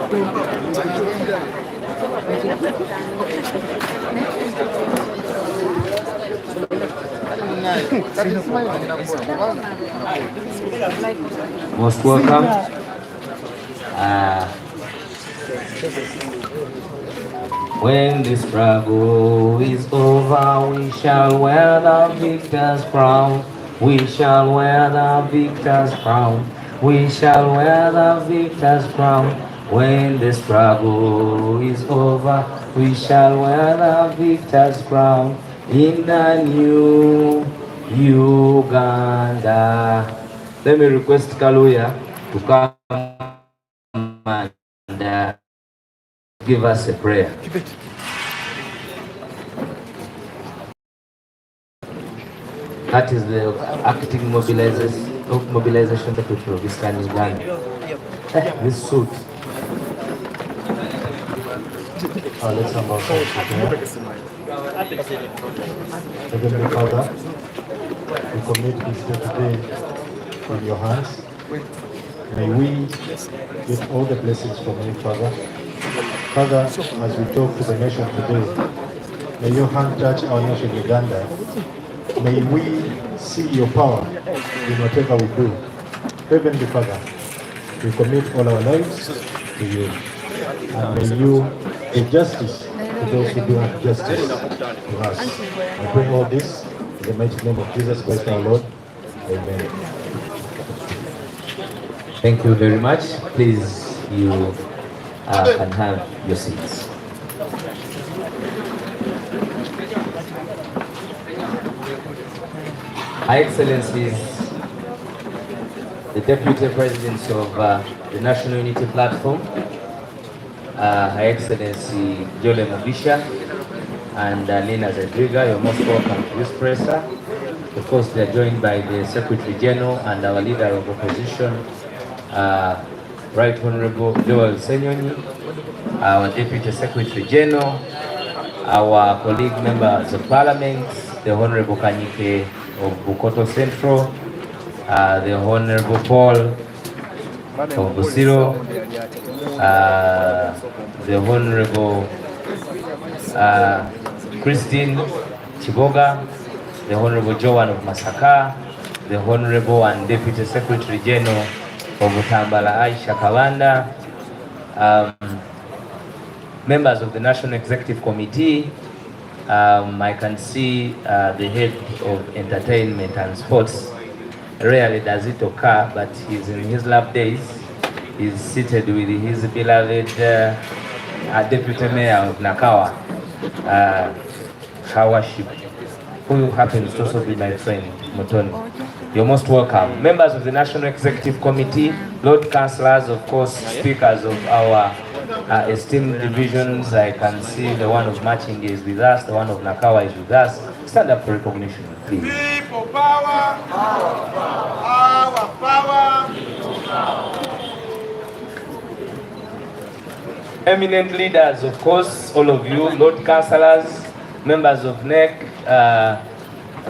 Most welcome. When the struggle is over, we shall wear the victor's crown. We shall wear the victor's crown. We shall wear the victor's crown. When the struggle is over, we shall wear the victor's crown. In the new Uganda. Let me request Kaluya to come and give us a prayer. That is the acting mobilization secretary of Eastern Uganda. This suit. Oh, let's have our Heavenly Father, we commit this day today in your hands. May we get all the blessings from you, Father. Father, as we talk to the nation today, may your hand touch our nation, Uganda. May we see your power in whatever we do. Heavenly Father, we commit all our lives to you. And may you give justice to those who do have justice to us. I pray all this in the mighty name of Jesus Christ our Lord. Amen. Thank you very much. Please, you can have your seats. High Excellencies, the Deputy Presidents of the National Unity Platform, High Excellency Jole Mubisha and Nina Zedriga, you're most welcome to this presser. Of course, they're joined by the Secretary General and our Leader of Opposition, Right Honorable Joel Senyonyi, our Deputy Secretary General, our colleague members of Parliament, the Honorable Kanyike of Bukoto Central, the Honorable Paul of Busiro, the Honorable Christine Chiboga, the Honorable Joan of Masaka, the Honorable and Deputy Secretary General of Butambala Aisha Kawanda, members of the National Executive Committee. I can see the head of entertainment and sports. Rarely does it occur, but he's in his lab days. He's seated with his beloved Deputy Mayor of Nakawa, Hawaship, who happens to also be my friend, Motoni. You're most welcome. Members of the National Executive Committee, Lord Councillors, of course, speakers of our esteemed divisions. I can see the one of Machinge is with us, the one of Nakawa is with us. Stand up for recognition, please. People power, our power. Eminent leaders, of course, all of you, Lord Councillors, members of NEC,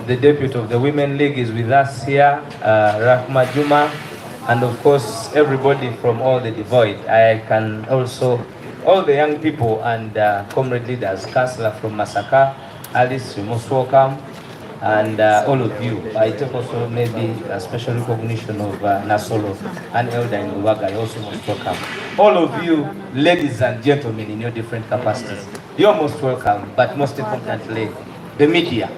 the Deputy of the Women League is with us here, Rahma Juma, and of course, everybody from all the devoid. I can also, all the young people and comrade leaders, Councillor from Masaka, Alice, you're most welcome, and all of you. I take also maybe a special recognition of Nasolo and Elder in Luwaga, you're also most welcome. All of you, ladies and gentlemen in your different capacities, you're most welcome, but most importantly, the media.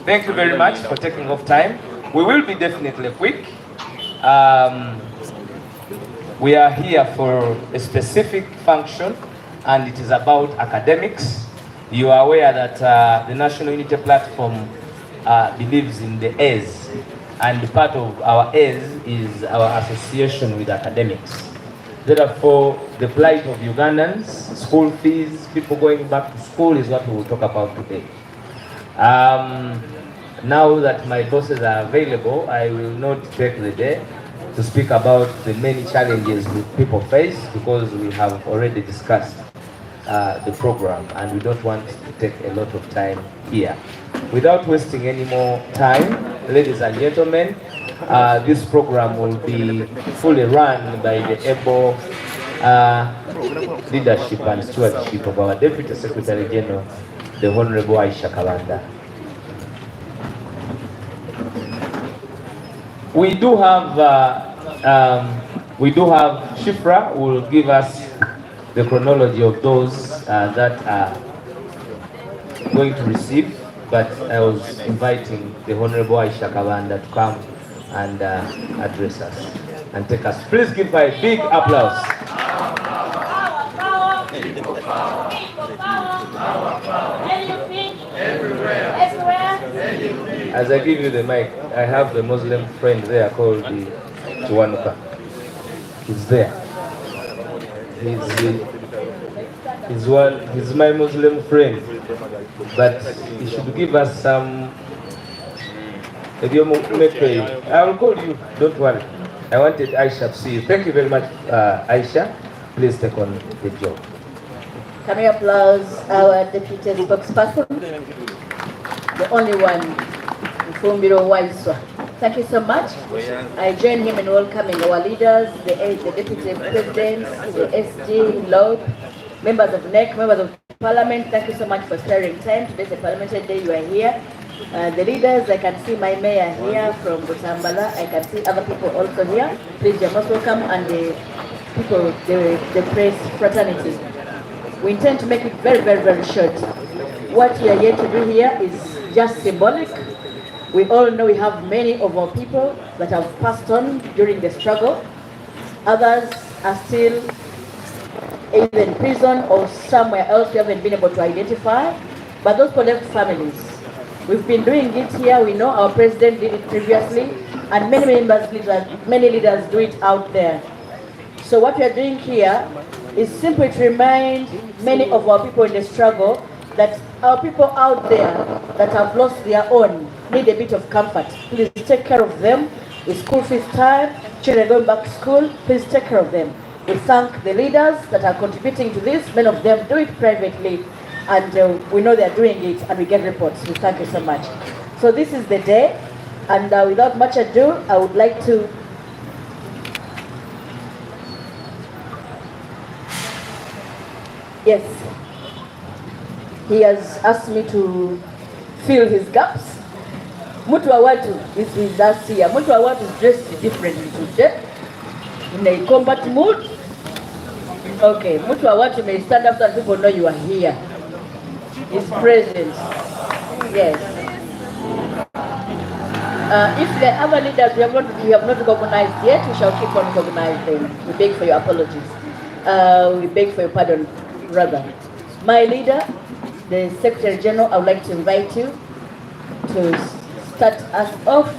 Thank you very much for taking off time. We will be definitely quick. We are here for a specific function, and it is about academics. You are aware that the National Unity Platform believes in the A's, and part of our A's is our association with academics. Therefore, the plight of Ugandans, school fees, people going back to school is what we will talk about today. Now that my bosses are available, I will not take the day to speak about the many challenges people face, because we have already discussed the program and we don't want to take a lot of time here. Without wasting any more time, ladies and gentlemen, this program will be fully run by the able leadership and stewardship of our Deputy Secretary General, the Honorable Aisha Kabanda. We do have Shifra who will give us the chronology of those that are going to receive, but I was inviting the Honorable Aisha Kabanda to come and address us and take us. Please give her a big applause. As I give you the mic, I have a Muslim friend there called the Tuwanuka. He's there. He's my Muslim friend, but he should give us some. I will call you, don't worry. I wanted Aisha to see you. Thank you very much, Aisha. Please take on the job. Can we applaud our deputy spokesperson, the only one, Fumbiro Waiswa. Thank you so much. I join him in welcoming our leaders, the deputy presidents, the SG, Lord, members of NEC, members of Parliament. Thank you so much for sparing time. Today's a parliamentary day. You are here. The leaders, I can see my mayor here from Butambala. I can see other people also here. Please, you're most welcome. And the people, the press fraternity. We intend to make it very, very, very short. What we are here to do here is just symbolic. We all know we have many of our people that have passed on during the struggle. Others are still either in prison or somewhere else we haven't been able to identify. But those collect families. We've been doing it here. We know our president did it previously, and many leaders do it out there. So what we are doing here is simply to remind many of our people in the struggle that our people out there that have lost their own need a bit of comfort. Please take care of them. With school fees time, children going back to school, please take care of them. We thank the leaders that are contributing to this. Many of them do it privately, and we know they're doing it, and we get reports. We thank you so much. So this is the day, and without much ado, I would like to yes, he has asked me to fill his gaps. Mtu wa watu is with us here. Mtu wa watu is dressed differently today, in a combat mood. Okay, Mtu wa watu may stand up so that people know you are here. His presence. Yes. If the other leaders we have not recognized yet, we shall keep on recognizing them. We beg for your apologies. We beg for your pardon, rather. My leader, the Secretary General, I would like to invite you to start us off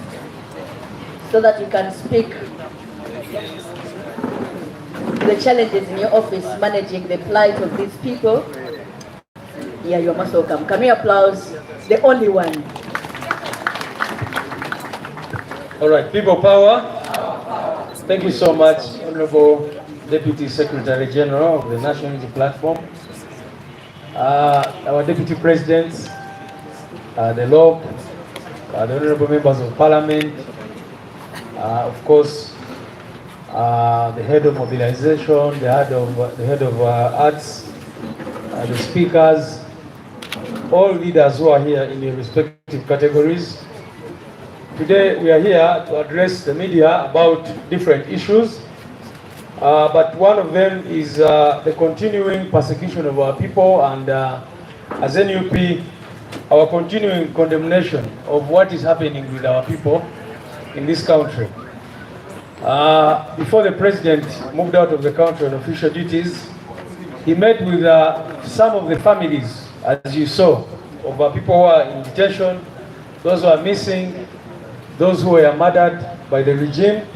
so that you can speak the challenges in your office managing the plight of these people. Yeah, you're most welcome. Can we applaud the only one? All right, people power. Thank you so much, Honorable Deputy Secretary General of the National Unity Platform. Our Deputy Presidents, the LOB, the Honorable Members of Parliament, of course, the Head of Mobilization, the Head of Arts, the speakers, all leaders who are here in their respective categories. Today we are here to address the media about different issues, but one of them is the continuing persecution of our people, and as NUP, our continuing condemnation of what is happening with our people in this country. Before the President moved out of the country on official duties, he met with some of the families, as you saw, of our people who are in detention, those who are missing, those who were murdered by the regime,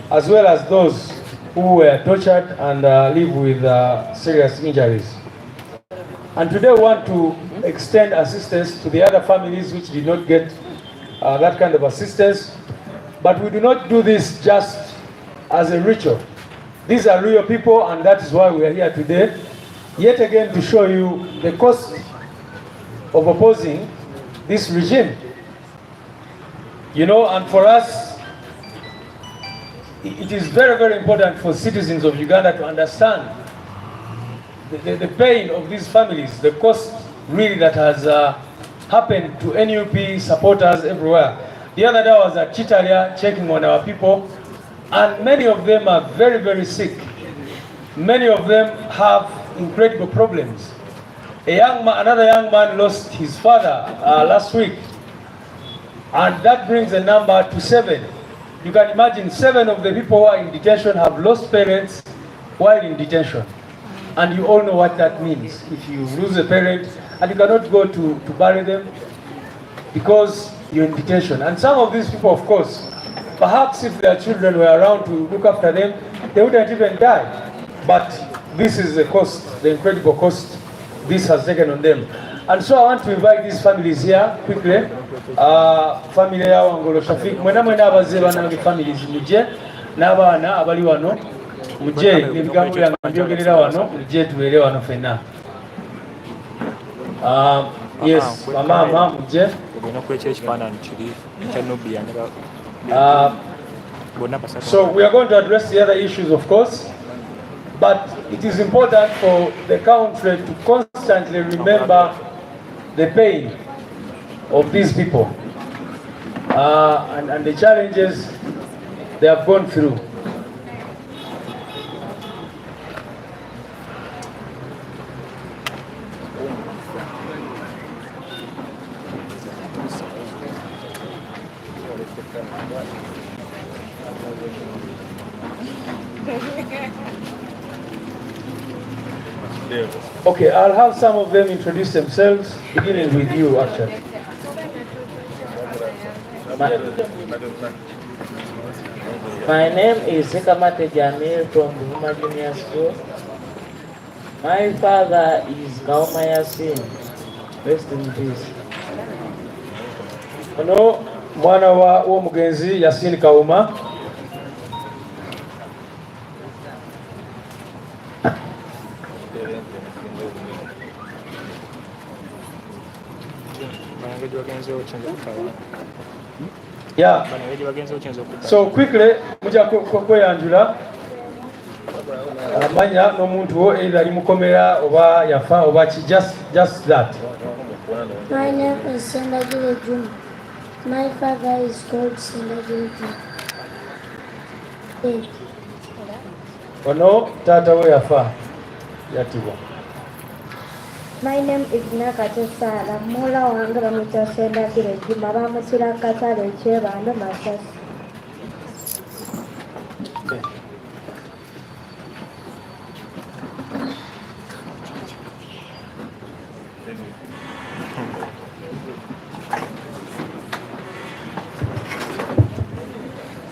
as well as those who were tortured and live with serious injuries. And today we want to extend assistance to the other families which did not get that kind of assistance. But we do not do this just as a ritual. These are real people, and that is why we are here today, yet again to show you the cost of opposing this regime. You know, and for us, it is very, very important for citizens of Uganda to understand the pain of these families, the cost really that has happened to NUP supporters everywhere. The other day I was at Chitalia checking on our people, and many of them are very, very sick. Many of them have incredible problems. Another young man lost his father last week, and that brings the number to 7. You can imagine 7 of the people who are in detention have lost parents while in detention. And you all know what that means. If you lose a parent and you cannot go to bury them because you're in detention. And some of these people, of course, perhaps if their children were around to look after them, they wouldn't even die. But this is the cost, the incredible cost this has taken on them. And so I want to invite these families here quickly. Family ya Wangolo Shafik, mwena abaze bana nge families muje, n'abaana abali wano, muje ebigambo byange mbyogerera wano, muje tubeere wano fenna. Yes, mama muje. So we are going to address the other issues, of course. But it is important for the country to constantly remember the pain of these people and the challenges they have gone through. Okay, I'll have some of them introduce themselves, beginning with you, actually. My name is Sekamate Jamil from Buvuma Junior School. My father is Kauma Yasin. Rest in peace. Ono mwana wa Mugenzi Yasin Kauma. Yeah. So quickly, muja kweyanjula amanya n'omuntu wo either ali mukomera oba yafa oba just that. My name is Sendagile Juma. My father is called Sendagile Juma. Ono tata we yafa yatibwa. My name is Nakate Sara. Mola wange bamwita Sendagile Juma. Bamusira katale kyebando masasi.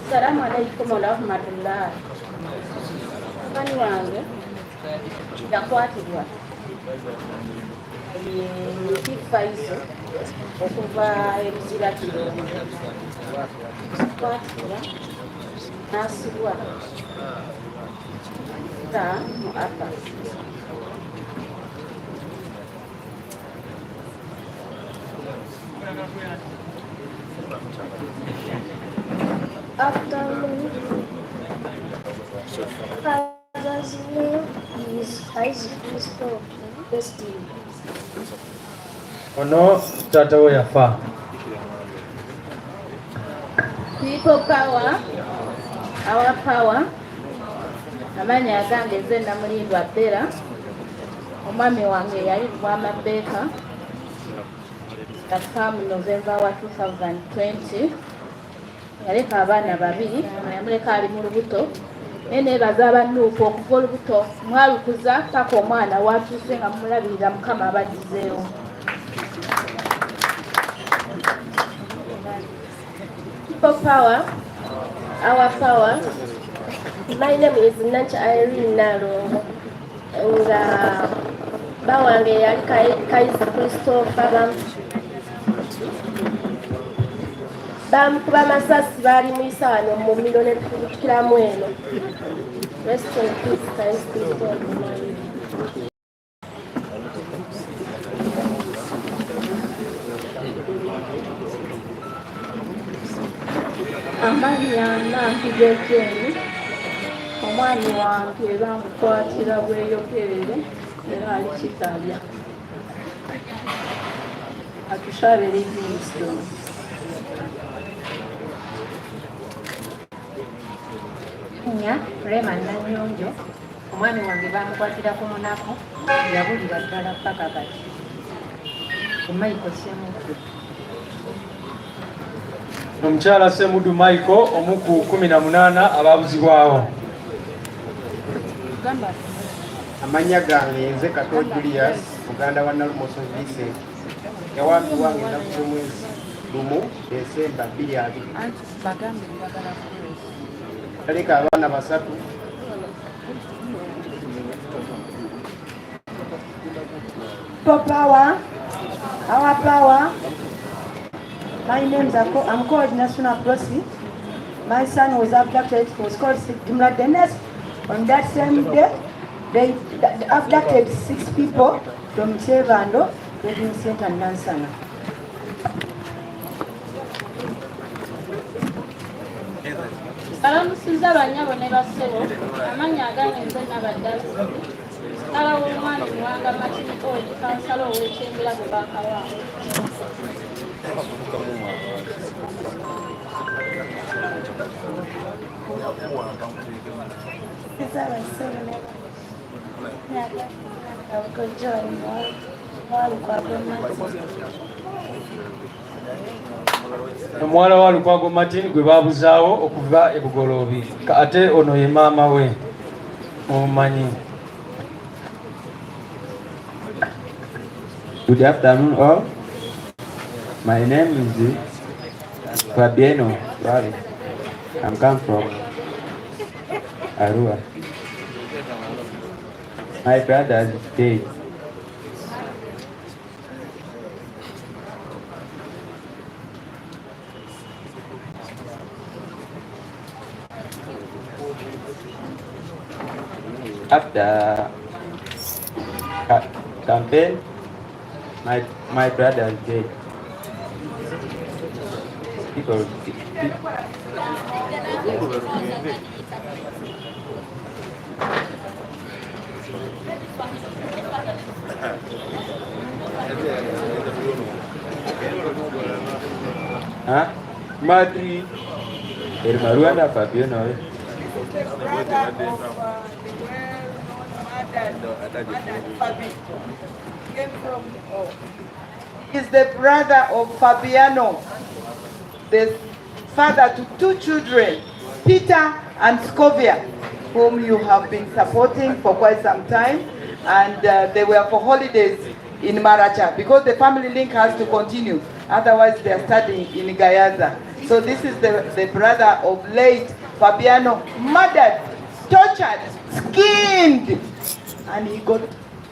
Assalamu alaikum wa rahmatullah. Mani wange yakwatibwa kifa izo okuva ebizira kiro kwatibwa nasibwa ta mu apa. After father's name is Isaac Christopher Westin. Ono tata we yafa. People power, our power. Amanya agange zena mulindwa Bera. Omwami wange yali Bwamabeka. Yakamu November wa 2020. Yaleka abaana babiri, yamuleka ali mu lubuto. Nenebaza abannuufu okuva olubuto mwalukuza paka omwana watuuse nga mumulabirira Mukama abagizeewo. People power, our power. My name is Nancha Irene Nalongo. Nga bawange yali Kaiza Christopher bamukuba amasasi baali mu isaano mu mmiro ne tukutukiramu eno. Rest in peace, Kaiza Christopher. Amanya nankigekeni omwami wange bamukwatira bweyogerere era alikitabya atushabire Livingstone. Nya Rema Nanyonjo, omwami wange bamukwatira ku munaku yabulira ddala paka kati Michael Semudu. Omukyala Semudu Michael omu ku 18 ababuzibwawo. Amanya gange nze Kato Julius muganda wa Nalumoso Vincent yawambibwa ng'ennaku z'omwezi lumu Desemba 2020. Aleka abaana 3. Power, our power. My name is I'm called National Prosi. My son was abducted. He was called Jimla Dennis. On that same day, they abducted 6 people from Chevando, Vincent and Nansana. Balamusiza banyabo ne bassebo amanya agange nze nabaddazi sala w'omwami muwanga Martin Old kansala ow'ekyengera gwe baakawaa Omuwala wa Lukwago Martin gwe babuzaawo okuva e Bugoloobi. Ate ono ye maama we mumanyi. Good afternoon all. My name is Fabiano. Sorry. I'm come from Arua. My brother is dead. After campaign, my brother is dead. People huh? Madri Hermaruanda Fabiano. He is the brother of Fabiano, the father to 2 children, Peter and Scovia, whom you have been supporting for quite some time, and they were for holidays in Maracha because the family link has to continue, otherwise they are studying in Gayaza. So this is the brother of late Fabiano, murdered, tortured, skinned, and he got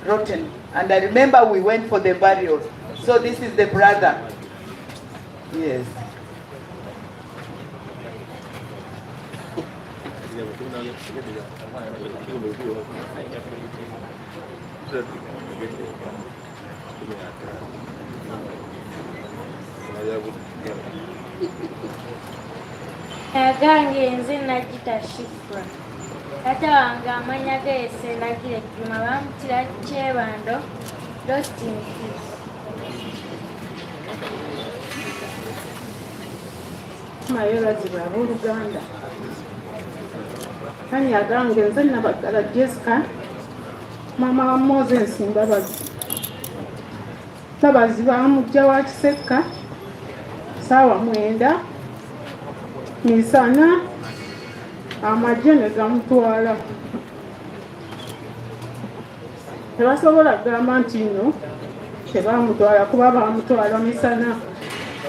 rotten. And I remember we went for the burial. So this is the brother. Yes. Agange nze Najita Shifra. Tata wange amanya ge Sendakire Juma bamutira Chebando, lost in peace. Mayorazibwa abooluganda. Kanya agange nze Nabagala Jessica, mama wa Moses Mbabazi. Mbabazi bamujja wa Kiseka, saawa 9 misana amagye ne gamutwala. Tebasobola kugamba nti nno tebamutwala kuba bamutwala misana.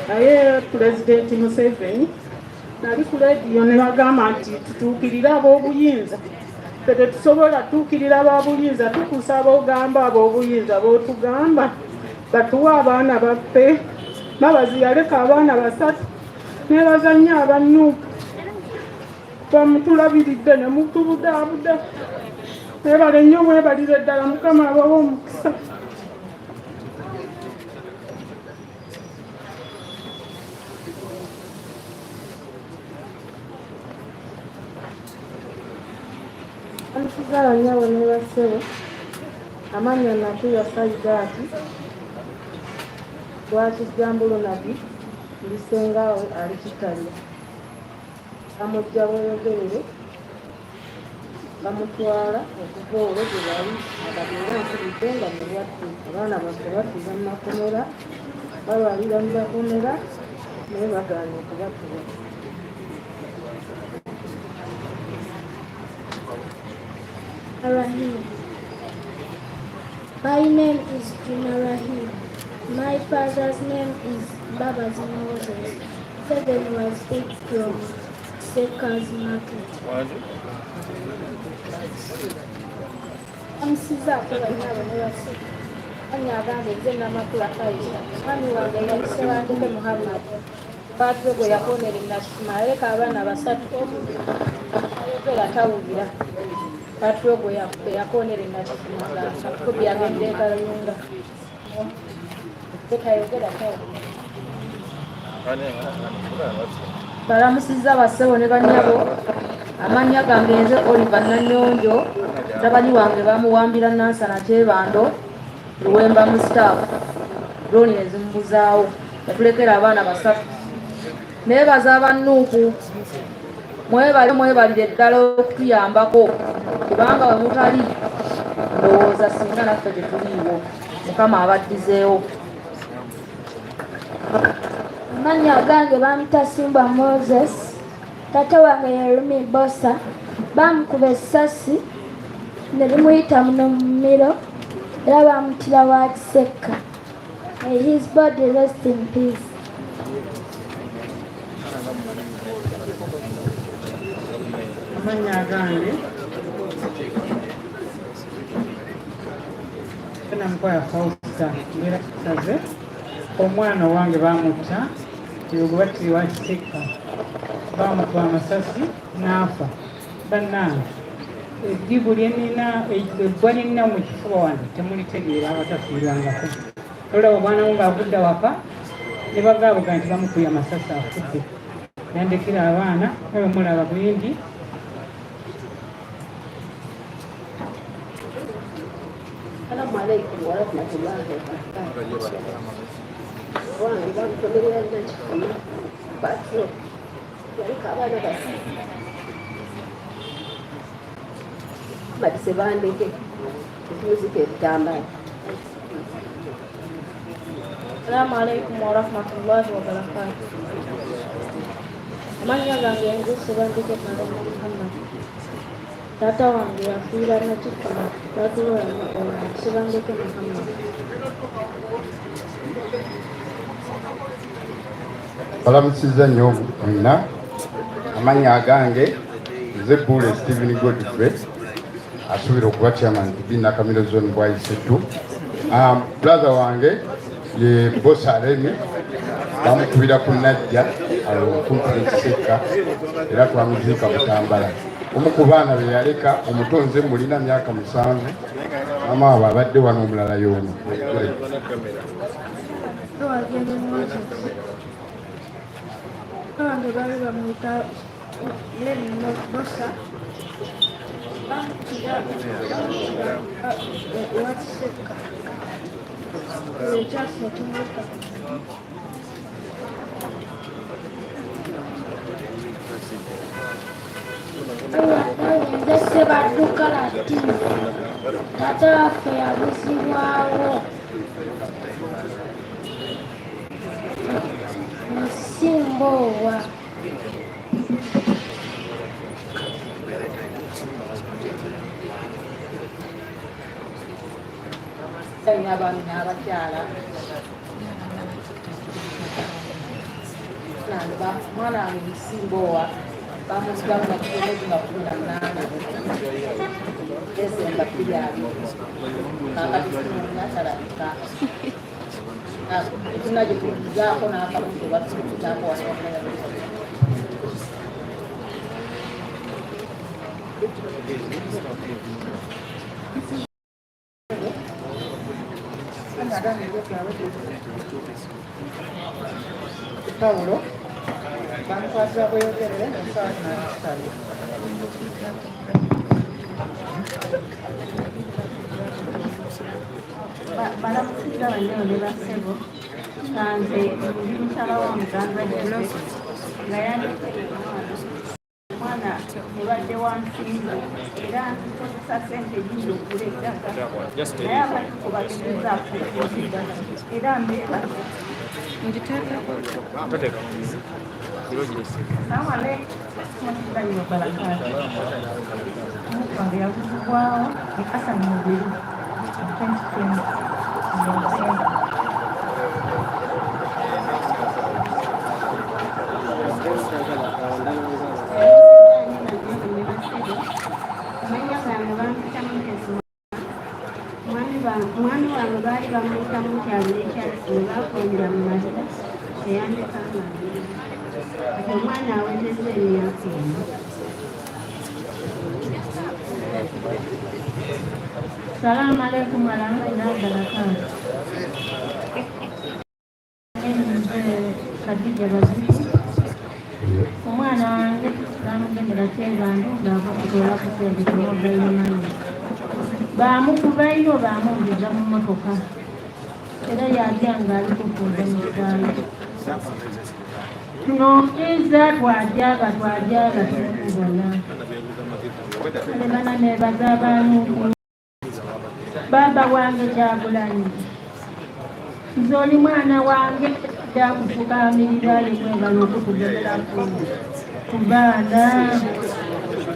Naye Pulezidenti Museveni nali ku lediyo ne bagamba nti tutuukirire ab'obuyinza. Ffe tetusobola tutuukirira ab'obuyinza, tukusaba ogamba ab'obuyinza b'otugamba batuwa abaana baffe. Mbabazi yaleka abaana 3 ne bazannya abannuuka. Bamutulabiridde ne mutubudaabuda. Mwebale nnyo mwebalire ddala Mukama abawa omukisa. Amusizala nnyabo ne bassebo amannya Natuya Saidaati Lwakijambulo Nabi Lisengaawe ali Kitalya bamujja bweyogerere bamutwala okuva olwo gye bali akabeera mpulidde nga mulwadde abaana baffe batuuza mu makomera balwalira mu makomera naye bagaana okubatuwa. Rahim. My name is Juna Rahim. My father's name is Babazi Moses. 7 was 8 from Sekas Market. Amusiza akolanya abanebasi anyagambe nze namakula kaisa mwami wange yayise wandike Muhammad patwego yakonera enasima aleka abaana basatu ayogera tawugira patwego yakonera enasima akubi agende kalunga tekayogera tawugira balamusiza bassebo ne bannyabo amannya gange nze Oliver Nanyonjo tabani wange bamuwambira Nansana Kyebando Luwemba mu staff droni nezimubuzaawo yatulekera abaana basatu neebaza abannuuku mwebalire ddala okutuyambako kubanga we mutali ndowooza singa naffe gye tuliiwo Mukama abaddizeewo. Amannya gange bamuyita Simba Moses, taata wange ye Rumi Bosa, bamukuba essasi ne limuyita muno mu mmiro era bamutira wa Kisekka. May his body rest in peace. Amannya gange Namukwaya Fausta mbeera kisaze omwana wange bamutta kibugo batiri wa Kisekka bamukuba amasasi n'afa. Bannange eggibu lyenina ebbwa lyenina mu kifuba wange temulitegeera abatafiirangako. Olaba omwana wo ng'agudda waka ne bagaabuga nti bamukubye amasasi afudde. Yandekera abaana nawe mulaba bwindi. Assalamu alaikum warahmatullahi wabarakatuh. Wange bamutomerera nnyo kifuna batyo yaleka abaana basi badise bandeke ekimuzika ebitambala. Assalamu alaikum warahmatullahi wabarakatuh. Amannya gange nze Sebandeke Malema Muhammad. Taata wange yafiira Nakifuma batulora Sebandeke Muhammad. Balamusiza nnyo mwenna. Amannya agange nze Bule Stephen Godfrey asuubira okuba chairman Bina Kamiro Zone bwayisetu. Brother wange ye Bosa Remi bamukubira ku Najja kumpi n'Kisekka era twamuziika Butambala. Omu ku baana be yaleka omutonze mulina myaka 7 mama abo abadde wano omulala y'ono. Wange bali bamuyita Leni Bosa bamutira wa Kisekka ekyaffe tumuyita nze Sebadduka Latifu taata waffe yabuzibwawo Nsimboowa. Abaami n'abakyala mwana wange Nsimboowa bamuzigamu na mwezi wa 18 Desemba 2020 kakati tunatalabika tunajikuzaako n'akamuntu batukutako wano. Paulo bamukwatira bweyogerere n'ensaawa n'akitalo. bannyo ne bassebo nga nze ndi mukyala wa muganda nga yandikira omwana ebadde wansinga era nkozesa sente nyingi okugula ettaka naye abatuko bategezaako era mbeera omukwanga yavuzibwawo ekasa mu mubiri 2020 Mwami wange baali bamuyita mu kyalo ekyalifu baafumbira mu mazira eyandika amazira ati omwana awezezza emyaka eno. Salaamu aleikum warahmatullahi wabarakatuh. Kadija Baziku omwana wange bamugendera kyebandu ng'ava kutola ku sente kumobairo mani baamukuba ino baamuwuliza mu mmotoka era yalya ng'ali kufuuza mu ttaala tunokiza twajaga tukubona alebana nebaza abantu baba wange Kyagulanyi nze oli mwana wange jakufukamirira yemwebala okutugobera ku baana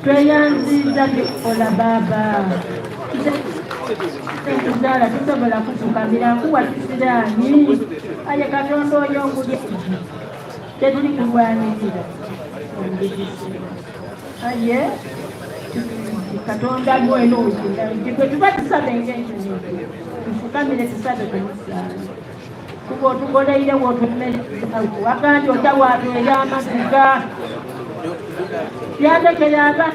tweyanziza tukola baba tuzaala tusobola kufukamira nkuwa kisiraani aye Katonda oyo ngulya tetuli kulwanirira aye Katonda gweno gwe tuba tusabe ng'ekyo tufukamire tusabe kumusaala kuba otugoleire wagambye ota watwera amaziga yandekera aba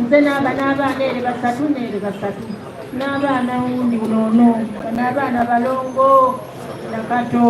nze n'abaana ere basatu n'abaana wundi bunono n'abaana balongo nakato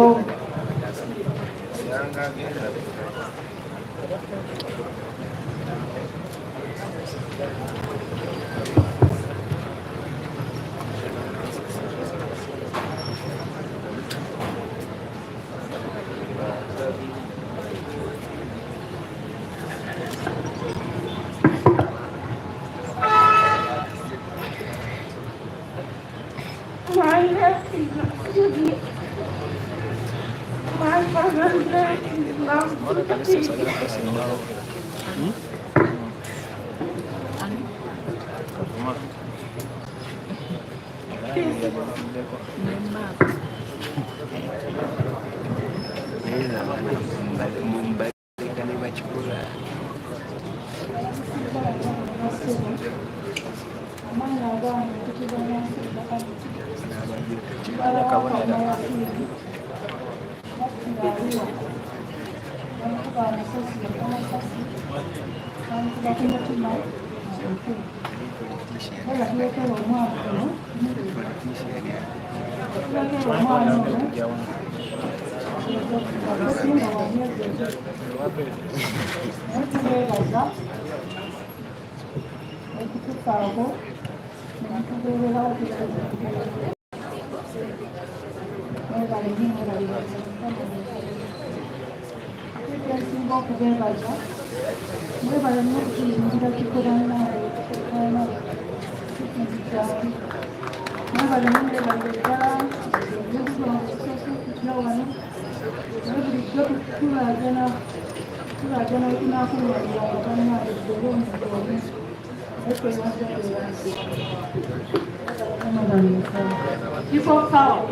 People power.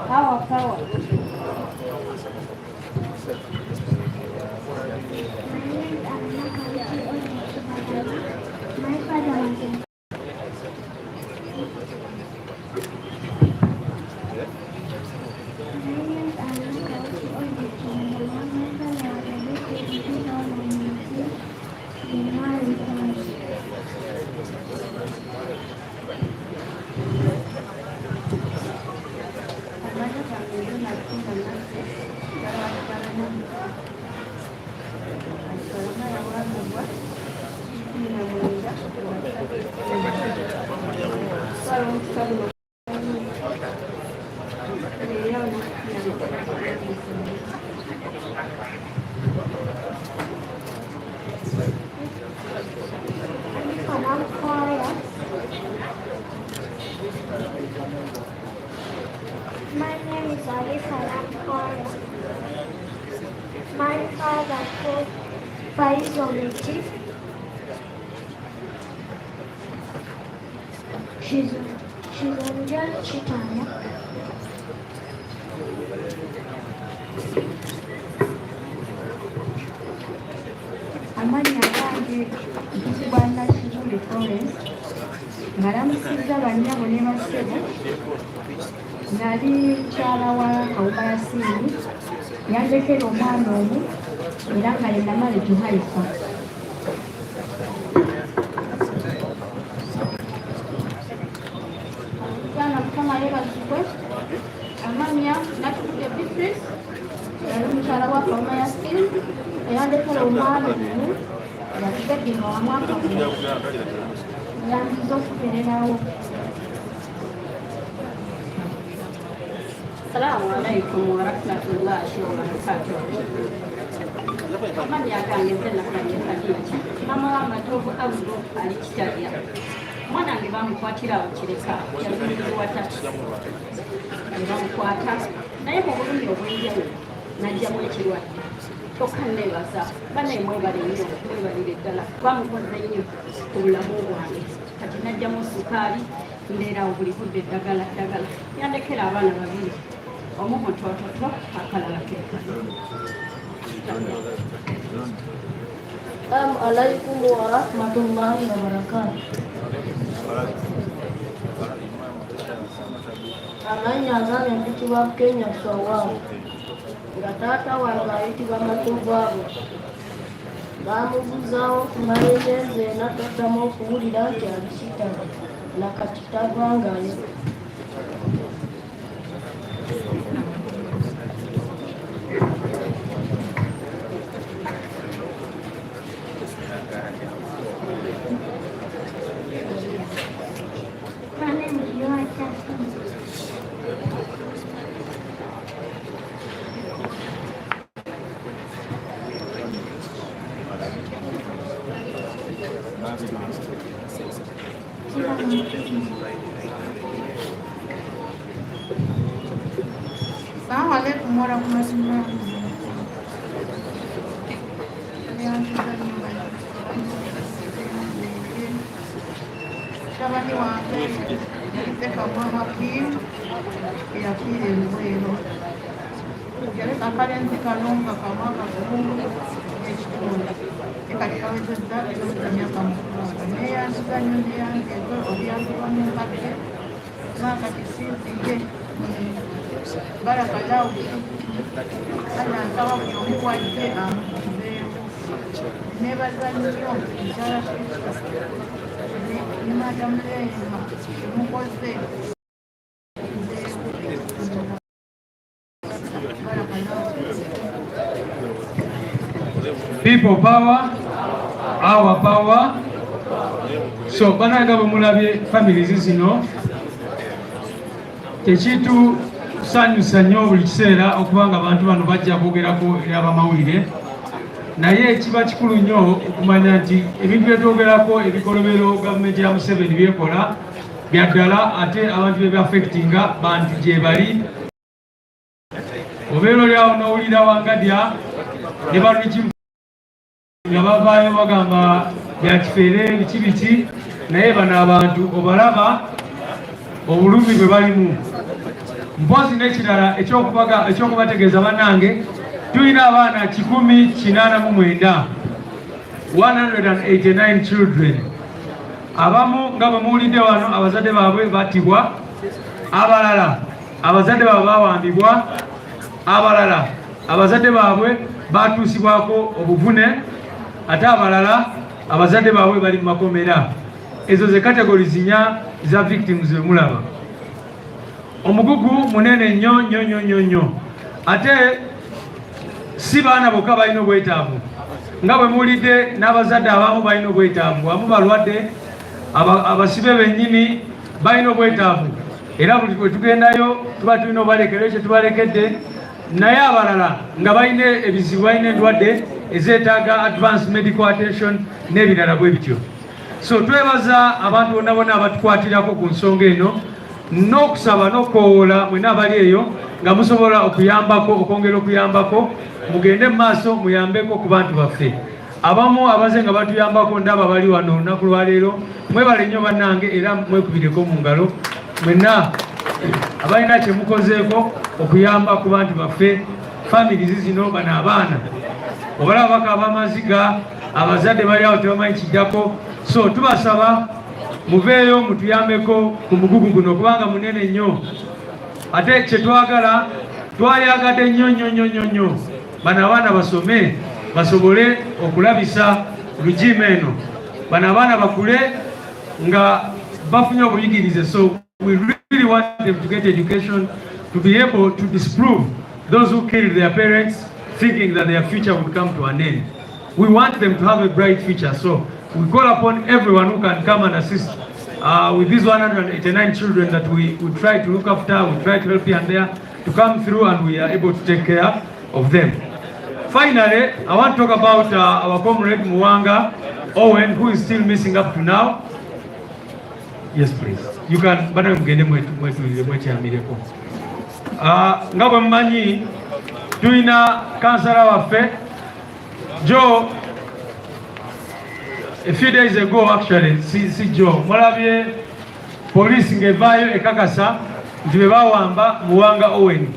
Power. My father wanted. Sovereignty. She's on Chitanya. Amanya gange Kizibanda Shizuli Florence. Ngalamusiza bannyabo ne bassebo. Nali mukyala wa Kawuka Yasiini. Yandekera omwana omu era nga ye namale Juhaifa. Yana Mukama yeebazibwe. Amanya Natukude Beatrice. Yali mukyala wa Kawuka Yasiini. Yandekera omwana omu yategedde wa mwaka gumu. Yandiza okubererawo. Assalamu alaikum wa rahmatullahi wa barakatuh. Amanya gange nzenna kanye Khadija. Mama wa Matovu Abdu ali Kitalya. Mwana wange bamukwatira Kireka yazungirwa tatu. Bamukwata naye mu bulumi obw'enjawulo n'ajjamu ekirwadde. Kyokka nneebaza banaye mwebalire ddala bamukoze nnyo ku bulamu bwange. Kati n'ajjamu sukaali ndeerawo buli budde ddagala yandekera abaana babiri. Omu mutoototo akalala keka. Assalamu alaikum wa rahmatullahi wa barakatuh. Amanya gange mpitibwa Kenya Sowawo. Nga taata wange ayitibwa Matovu. Bamubuzaawo okumala emyezi ena taddamu okuwulira nti ali kitala nakati tagwangayo. Assalamu alaikum warahmatullahi Shabani wange yaliteka mama Kim yafiire Lubwero. Yaleka akalenzi kalonga kamwaka gumu ekitundu ekati kawezezza emyaka mukaaga neyanziza nnyonyi yange ezo obuyambibwa mu mbadde naakati sinzige Barakallahu ana nsaba buli omu wajje amukuzeewo. Neebaza nnyo mukyala ne madamu Leema mukoze People power, our power. So banaga bamulabye families zino tekitu sanyusa nnyo buli kiseera okubanga abantu bano bajja kwogerako eri abamawulire, naye ekiba kikulu nnyo okumanya nti ebintu byetwogerako ebikolobero gavumenti ya Museveni byekola bya ddala, ate abantu byebyafectinga bantu gye bali. Obeera oli awo n'owulira Wangadya ne balwikimu nga bavaayo bagamba bya kifeere biki naye bano abantu obalaba obulumi bwe balimu. Mpozi n'ekirala ekyokubategeeza bannange, tulina abaana 189 189 children. Abamu nga bwe muwulidde wano abazadde baabwe battibwa, abalala abazadde baabwe bawambibwa, abalala abazadde baabwe batuusibwako obuvune, ate abalala abazadde baabwe bali mu makomera. Ezo ze categories 4 za victims ze mulaba. Omugugu munene nnyo ate si baana bokka balina obwetaavu, nga bwe muwulidde n'abazadde abamu balina obwetaavu, abamu balwadde, abasibe bennyini balina obwetaavu, era buli bwe tugendayo tuba tulina obalekera ekyo tubalekedde, naye abalala nga balina ebizibu, balina endwadde ezeetaaga advanced medical attention n'ebirala bwe bityo. So twebaza abantu bonna abatukwatirako ku nsonga eno, n'okusaba n'okukoowoola mwena abali eyo nga musobola okuyambako, okwongera okuyambako, mugende mu maaso muyambeko ku bantu baffe. abamu abaze nga batuyambako ndaba bali wano olunaku lwaleero mwebale nnyo bannange era mwekubireko mu ngalo mwenna abalina kyemukozeeko okuyamba ku bantu baffe families zino bano abaana obalaba bakaba amaziga abazadde bali awo tebamanyi kiddako so tubasaba muveeyo mutuyambeko ku mugugu guno kubanga munene nnyo ate kyetwagala twayagadde nnyo bano abaana basome basobole okulabisa lujiima eno bano abaana bakule nga bafunye obuyigirize so we really want them to get education to be able to disprove those who killed their parents thinking that their future would come to an end. We want them to have a bright future, so we call upon everyone who can come and assist with these 189 children that we try to look after, we try to help here and there to come through, and we are able to take care of them. Finally, I want to talk about our comrade Muwanga Owen, who is still missing up to now. Yes, please. You can, but I'm getting nga bwe mmanyi tulina kansala waffe Joe a few days ago actually si Joe mulabye police ngevaayo ekakasa nti be bawamba Muwanga Owen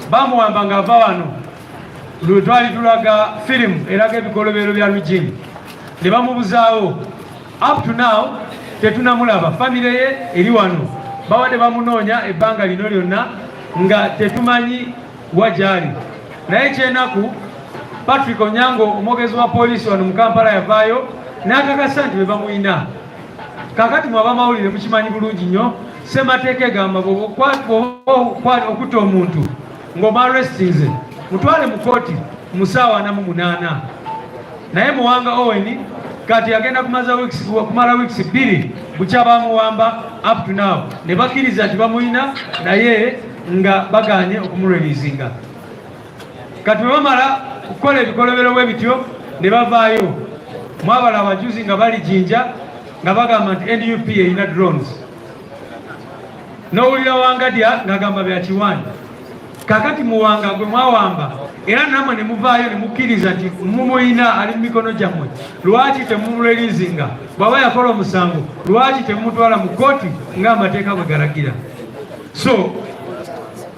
bamuwamba ng'ava wano twali tulaga firimu eraga ebikolobero bya Lugini ne bamubuzaawo up to now tetunamulaba famire ye eri wano bawadde bamunoonya ebbanga lino lyonna nga tetumanyi wajali naye kyenaku Patrick Onyango omwogezi wa polisi wano mu Kampala yavaayo n'akakasa nti be bamuyina kakati mwaba mawulire mukimanyi bulungi nnyo ssemateeka egamba okutta omuntu ng'omarestinze mutwale mu kooti mu ssaawa 48 naye Muwanga Owen kati agenda kumala weeks 2 bukya bamuwamba up to now ne bakkiriza nti bamuyina naye nga baganye okumureleasinga kati bwe bamala okukola ebikolobero bwe bityo ne bavaayo mwabala abajuzi nga bali Jinja nga bagamba nti NUP erina drones n'owulira Wangadya ng'agamba bya Kiwani kakati Muwanga gwe mwawamba era namwe ne muvaayo ne mukkiriza nti mumuyina ali mu mikono gyammwe lwaki temumureleasinga bw'aba yakola omusango lwaki temumutwala mu kooti ng'amateeka bwe galagira so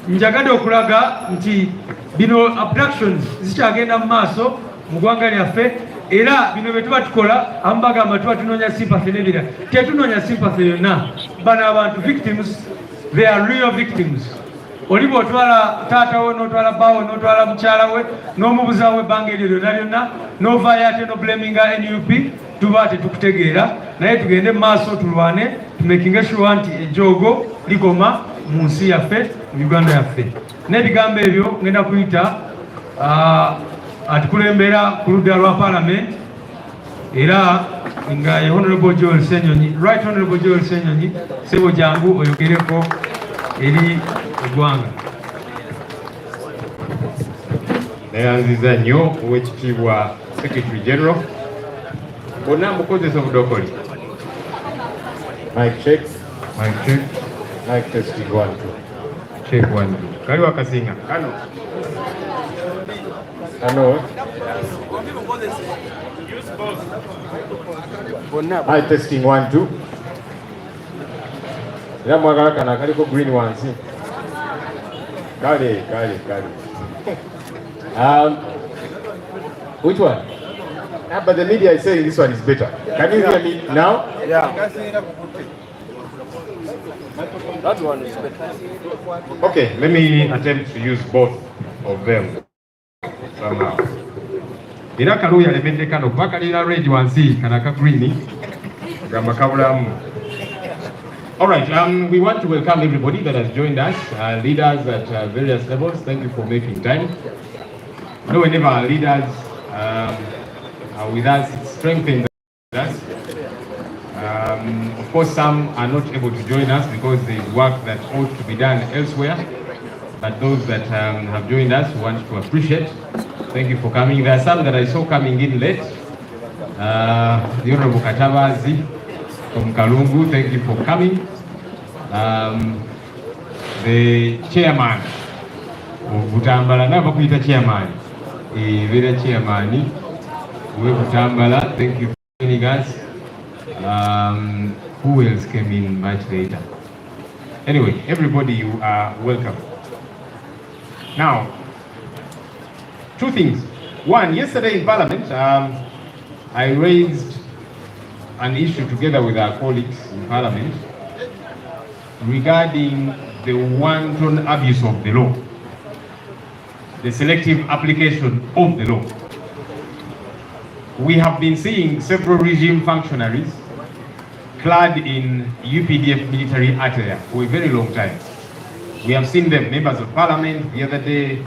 njagadde okulaga nti bino abductions zikyagenda mu maaso mu ggwanga lyaffe era bino bye tuba tukola abamu bagamba tuba tunoonya sympathy n'ebirala tetunoonya sympathy yonna bano abantu victims they are real victims oli bw'otwala taata we n'otwala baawe n'otwala mukyala we n'omubuzaawo ebbanga eryo lyonna lyonna n'ovaayo ate n'oblaminga NUP tuba tetukutegeera naye tugende mu maaso tulwane tumakinge sure nti ejjoogo ligoma mu nsi yaffe mu Uganda yaffe n'ebigambo ebyo ngenda kuyita atukulembera ku ludda lwa Parliament era nga ye Honorable Joel Senyonyi Right Honorable Joel Senyonyi sebo jangu oyogereko eri eggwanga. Neyanziza nnyo Oweekitiibwa Secretary General bonna mukozesa obudokoli. Mic check. Mic check. Mic testing 1 2. Check 1 2. Kali wakasinga. Kano. Mic testing 1 2. Era mwagala kana kaliko green ones. Kale. Which one? But the media is saying this one is better. Can you hear me now? Yeah. That one is better. Okay, let me attempt to use both of them somehow. Era kaluya alemedde kano kubakalira red wansi kanaka green gamba kabulamu. All right, we want to welcome everybody that has joined us, leaders at various levels. Thank you for making time. I know whenever our leaders are with us, it strengthens us. Of course, some are not able to join us because there is work that ought to be done elsewhere. But those that have joined us, we want to appreciate. Thank you for coming. There are some that I saw coming in late. The Honorable Katabazi from Kalungu, thank you for coming. The chairman of Butambala, never put a chairman, a very chairman, Tambala, thank you for joining us. Who else came in much later? Anyway, everybody, you are welcome. Now, two things. One, yesterday in Parliament, I raised an issue together with our colleagues in Parliament regarding the wanton abuse of the law, the selective application of the law. We have been seeing several regime functionaries clad in UPDF military attire for a very long time. We have seen them, members of Parliament, the other day,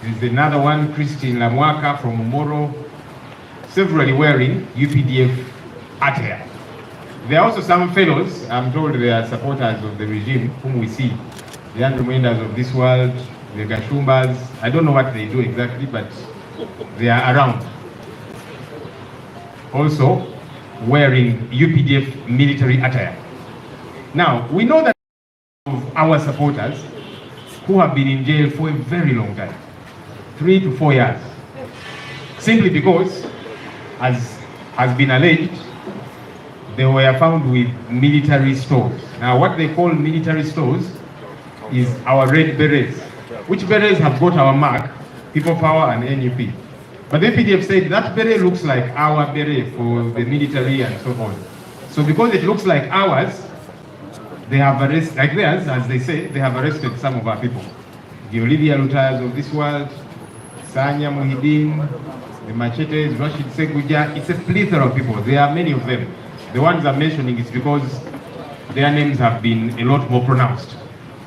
there's another one, Christine Lamwaka from Omoro, severally wearing UPDF attire. There are also some fellows, I'm told they are supporters of the regime, whom we see, the Andrew Mendas of this world, the Gashumbas. I don't know what they do exactly, but they are around. Also wearing UPDF military attire. Now, we know that our supporters who have been in jail for a very long time, 3 to 4 years, simply because, as has been alleged, they were found with military stores. Now, what they call military stores is our red berets, which berets have got our mark, People Power and NUP. But the APDF said that beret looks like our beret for the military and so on. So because it looks like ours, they have arrested, like theirs, as they say, they have arrested some of our people. The Olivia Lutayas of this world, Sanya Muhyiddin, the Machetes, Rashid Seguja, it's a plethora of people. There are many of them. The ones I'm mentioning is because their names have been a lot more pronounced.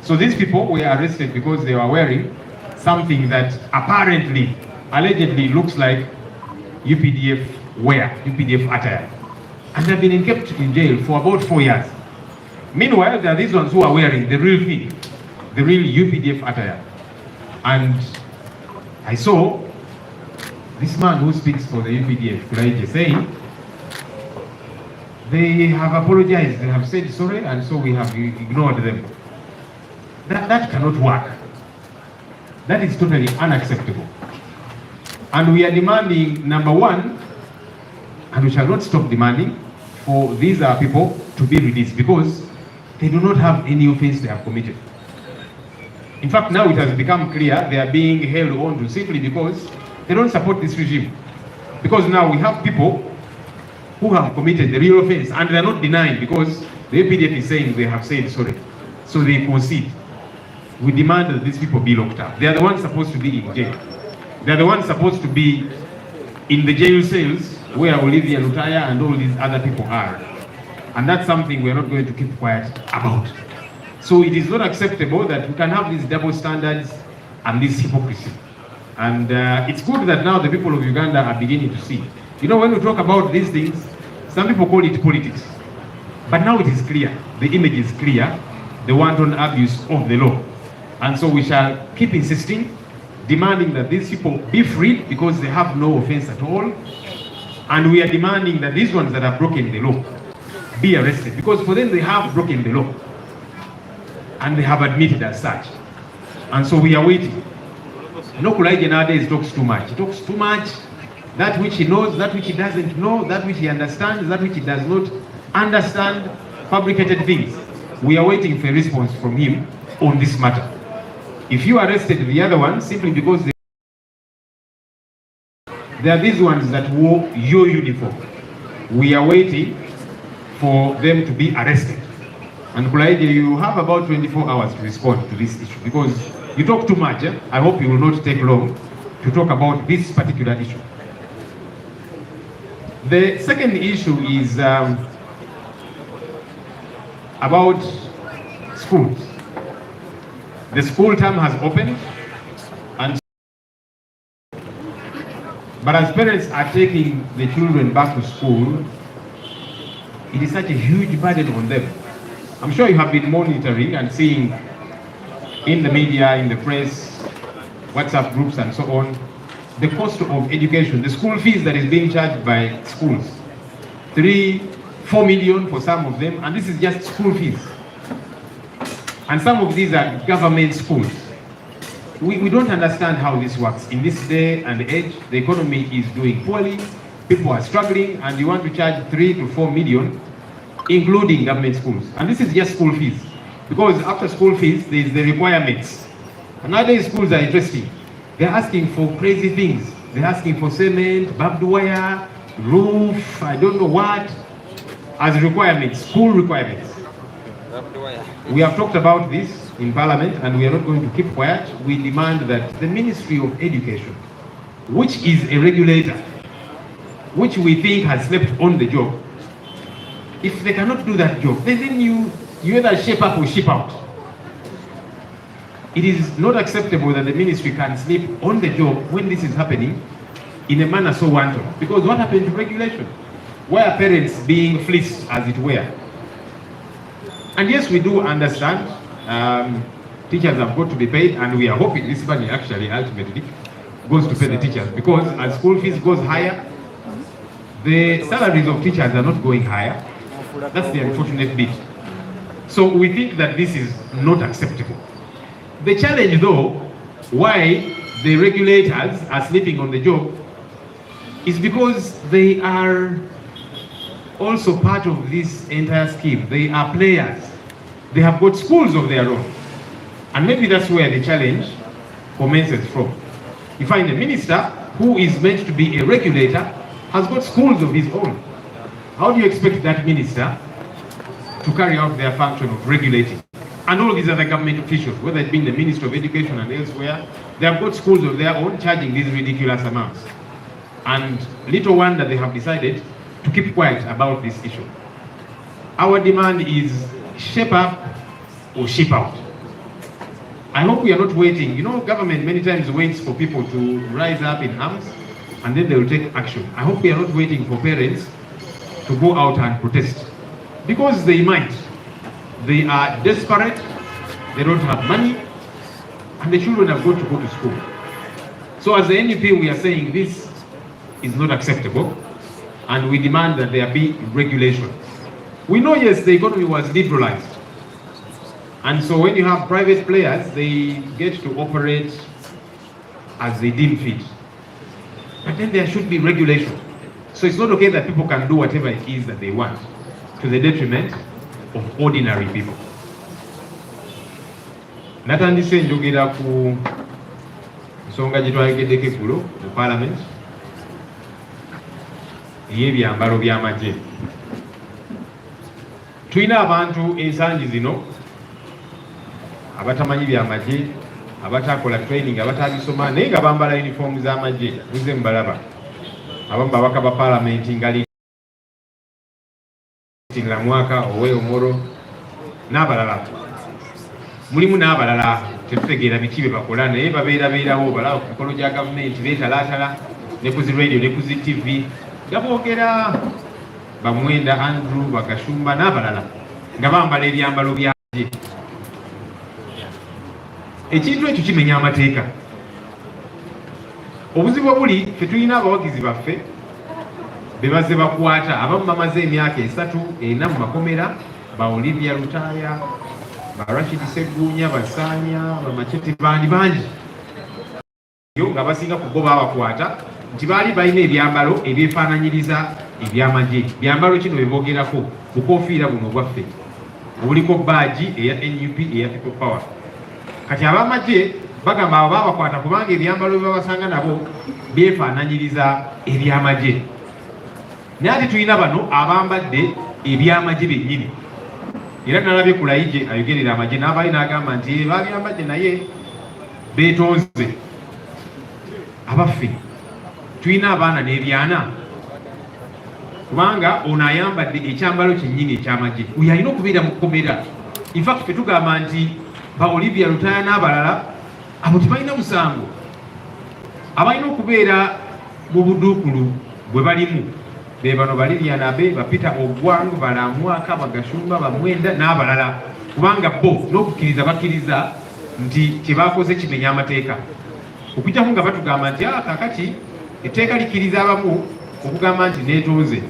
So these people were arrested because they were wearing something that apparently, allegedly looks like UPDF wear, UPDF attire. And they've been kept in jail for about 4 years. Meanwhile, there are these ones who are wearing the real thing, the real UPDF attire. And I saw this man who speaks for the UPDF, Kulaije, saying they have apologized, they have said sorry, and so we have ignored them. That cannot work. That is totally unacceptable. And we are demanding, number one, and we shall not stop demanding, for these people to be released because they do not have any offense they have committed. In fact, now it has become clear they are being held on to simply because they don't support this regime. Because now we have people who have committed the real offense and they are not denying because the APDF is saying they have said sorry. So they concede. We demand that these people be locked up. They are the ones supposed to be in jail. They are the ones supposed to be in the jail cells where Olivia Lutaya and all these other people are. And that's something we're not going to keep quiet about. So it is not acceptable that we can have these double standards and this hypocrisy. And it's good that now the people of Uganda are beginning to see. You know, when we talk about these things, some people call it politics. But now it is clear, the image is clear, the wanton abuse of the law. And so we shall keep insisting, demanding that these people be freed because they have no offense at all. And we are demanding that these ones that have broken the law be arrested because for them they have broken the law. And they have admitted as such. And so we are waiting. No, Kulaije nowadays talks too much. He talks too much. That which he knows, that which he doesn't know, that which he understands, that which he does not understand, fabricated things. We are waiting for a response from him on this matter. If you arrested the other one simply because they are these ones that wore your uniform, we are waiting for them to be arrested. And Kulaije, you have about 24 hours to respond to this issue because you talk too much. I hope you will not take long to talk about this particular issue. The second issue is about schools. The school term has opened, and but as parents are taking the children back to school, it is such a huge burden on them. I'm sure you have been monitoring and seeing in the media, in the press, WhatsApp groups and so on, the cost of education, the school fees that is being charged by schools. 3-4 million for some of them, and this is just school fees. And some of these are government schools. we don't understand how this works. In this day and age, the economy is doing poorly, people are struggling, and you want to charge 3 to 4 million, including government schools. And this is just school fees. Because after school fees, there is the requirements. And nowadays schools are interesting. They're asking for crazy things. They're asking for cement, barbed wire, roof, I don't know what, as requirements, school requirements. We have talked about this in Parliament, and we are not going to keep quiet. We demand that the Ministry of Education, which is a regulator, which we think has slept on the job, if they cannot do that job, then you either shape up or ship out. It is not acceptable that the ministry can sleep on the job when this is happening in a manner so wanton. Because what happened to regulation? Why are parents being fleeced, as it were? And yes, we do understand teachers have got to be paid, and we are hoping this money actually ultimately goes to pay the teachers, because as school fees goes higher, the salaries of teachers are not going higher. That's the unfortunate bit. So we think that this is not acceptable. The challenge, though, why the regulators are sleeping on the job is because they are also part of this entire scheme. They are players. They have got schools of their own. And maybe that's where the challenge commences from. You find a minister who is meant to be a regulator has got schools of his own. How do you expect that minister to carry out their function of regulating? And all these other government officials, whether it be the Ministry of Education and elsewhere, they have got schools of their own charging these ridiculous amounts. And little wonder they have decided to keep quiet about this issue. Our demand is shape up or ship out. I hope we are not waiting. You know, government many times waits for people to rise up in arms and then they will take action. I hope we are not waiting for parents to go out and protest, because they might. They are desperate, they don't have money, and the children have got to go to school. So as the NUP, we are saying this is not acceptable, and we demand that there be regulation. We know, yes, the economy was liberalized, and so when you have private players, they get to operate as they deem fit. But then there should be regulation. So it's not okay that people can do whatever it is that they want, to the detriment of ordinary people. Natandise njogera ku nsonga gye twalegeddeko eggulo mu Parliament ey'ebyambalo by'amagye. Tulina abantu ensangi zino abatamanyi byamagye, abatakola training, abatabisoma naye nga bambala uniform z'amagye. Muze mubalaba abamu babaka ba Parliament ngali la mwaka owe omoro n'abalala, mulimu n'abalala tetutegeera biki bye bakola naye babeerabeerawo balaba ku mikolo gya gavumenti beetalaatala ne ku zi radio ne ku zi TV nga boogera Bamwenda Andrew Bagashumba n'abalala nga bambala ebyambalo byagye. Ekintu ekyo kimenya amateeka. Obuzibu buli ffe tulina abawagizi baffe bebaze bakwata abamu bamaze emyaka 3 4 mu makomera, ba Olivia Lutaya, ba Rashid Segunya, Basanya, ba Machete bandi bangi yo nga basinga kugoba abakwata nti baali balina ebyambalo ebyefaananyiriza ebyamagye. Byambalo kino bebogerako bukofiira buno bwaffe obuliko baaji eya NUP eya People Power. Kati abamagye bagamba abo babakwata kubanga ebyambalo byebabasanga nabo byefaananyiriza ebyamagye. Naye ate tulina bano abambadde ebyamagye bennyini. Era nalabye ku layije ayogerera amagye n'abaali n'agamba nti babyambadde naye beetonze. Abaffe tulina abaana n'ebyana, kubanga ono ayambadde ekyambalo kyennyini ekyamagye. Oyo alina okubeera mu kkomera. In fact ffe tugamba nti ba Olivia Lutaya n'abalala abo tebalina musango, abalina okubeera mu buduukulu bwe balimu be bano Baliliana Abe, ba Peter Ogwang, Balamwaka, Bagashumba, Bamwenda n'abalala, kubanga bo n'okukkiriza bakkiriza nti kyebakoze kimenya amateeka. Okujjamu nga batugamba nti kakati etteeka likkiriza abamu okugamba nti neetonze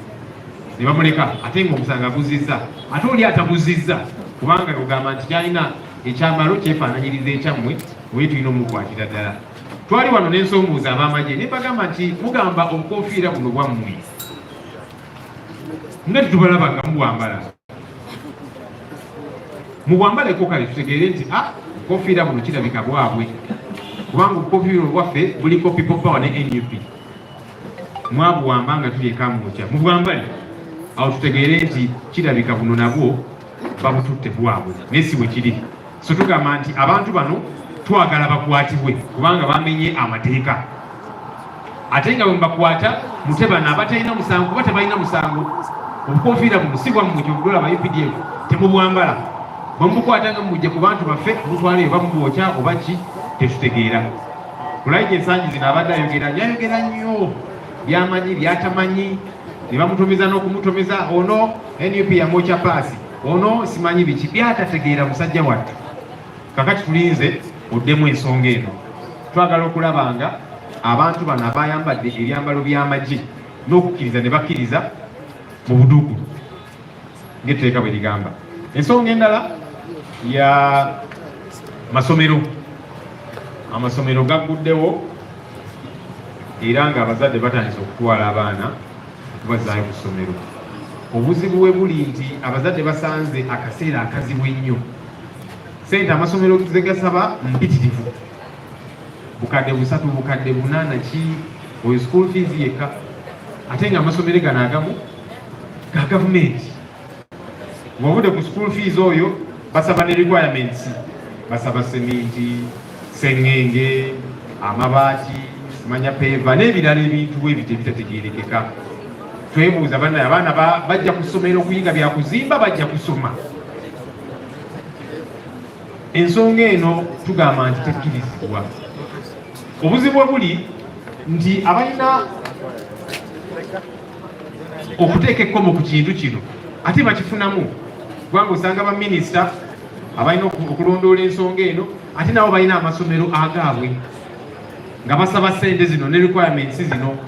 ne bamuleka ate ng'omusanga guzizza, ate oli atabuzizza kubanga ogamba nti kyalina ekyambalo kyefaananyiriza ekyammwe bwe tulina omukwatira ddala. Twali wano n'ensonguuza ab'amagye ne bagamba nti mugamba obukofiira buno bwammwe nga tetubalaba nga mubwambala. Mubwambaleko kale tutegeere nti obukofiira buno kirabika bwabwe, kubanga obukofiira bwaffe buliko People Power ne NUP. Mwabuwamba nga tuli ekamwokya mubwambale, awo tutegeere nti kirabika buno nabwo babututte bwabwe, naye si bwe kiri. So tugamba nti abantu bano twagala bakwatibwe kubanga bamenye amateeka, ate nga bwe bakwata mutebana abatalina musango kuba tebalina musango. Obukofiira buno si bwammwe kyobudoola ba UPDF temubwambala, bwe mubukwata nga mujje ku bantu baffe mutwale oba mubwokya oba ki tetutegeera. Kulayija ensangi zino abadde yayogera nnyo byamanyi byatamanyi, ne bamutumiza n'okumutumiza, ono NUP yamwokya paasi, ono simanyi biki byatategeera musajja wattu. Kakati tulinze oddemu ensonga eno. Twagala okulaba nga abantu bano abayambadde ebyambalo by'amagye n'okukkiriza ne bakkiriza mu buduugu ng'etteeka bwe ligamba. Ensonga endala ya masomero. Amasomero gagguddewo era ng'abazadde batandise okutwala abaana okubazaayo ku ssomero. Obuzibu we buli nti abazadde basanze akaseera akazibu ennyo. Sente amasomero ze gasaba mpitirivu, bukadde 3 bukadde 8 ki oyo school fees yekka, ate nga amasomero gano agamu ga gavumenti. Bw'obudde ku school fees oyo basaba ne requirements, basaba seminti, sengenge, amabaati, simanya peva n'ebirala ebintu bwe bite bitategeerekeka. Twebuuza bannaye abaana bajja ku ssomero okuyiga bya kuzimba, bajja kusoma. Ensonga eno tugamba nti tekkirizibwa. Obuzibu buli nti abalina okuteeka ekkomo ku kintu kino ate bakifunamu, kubanga osanga baminisita abalina okulondoola ensonga eno ate nabo balina amasomero agaabwe nga basaba ssente zino ne requirements zino.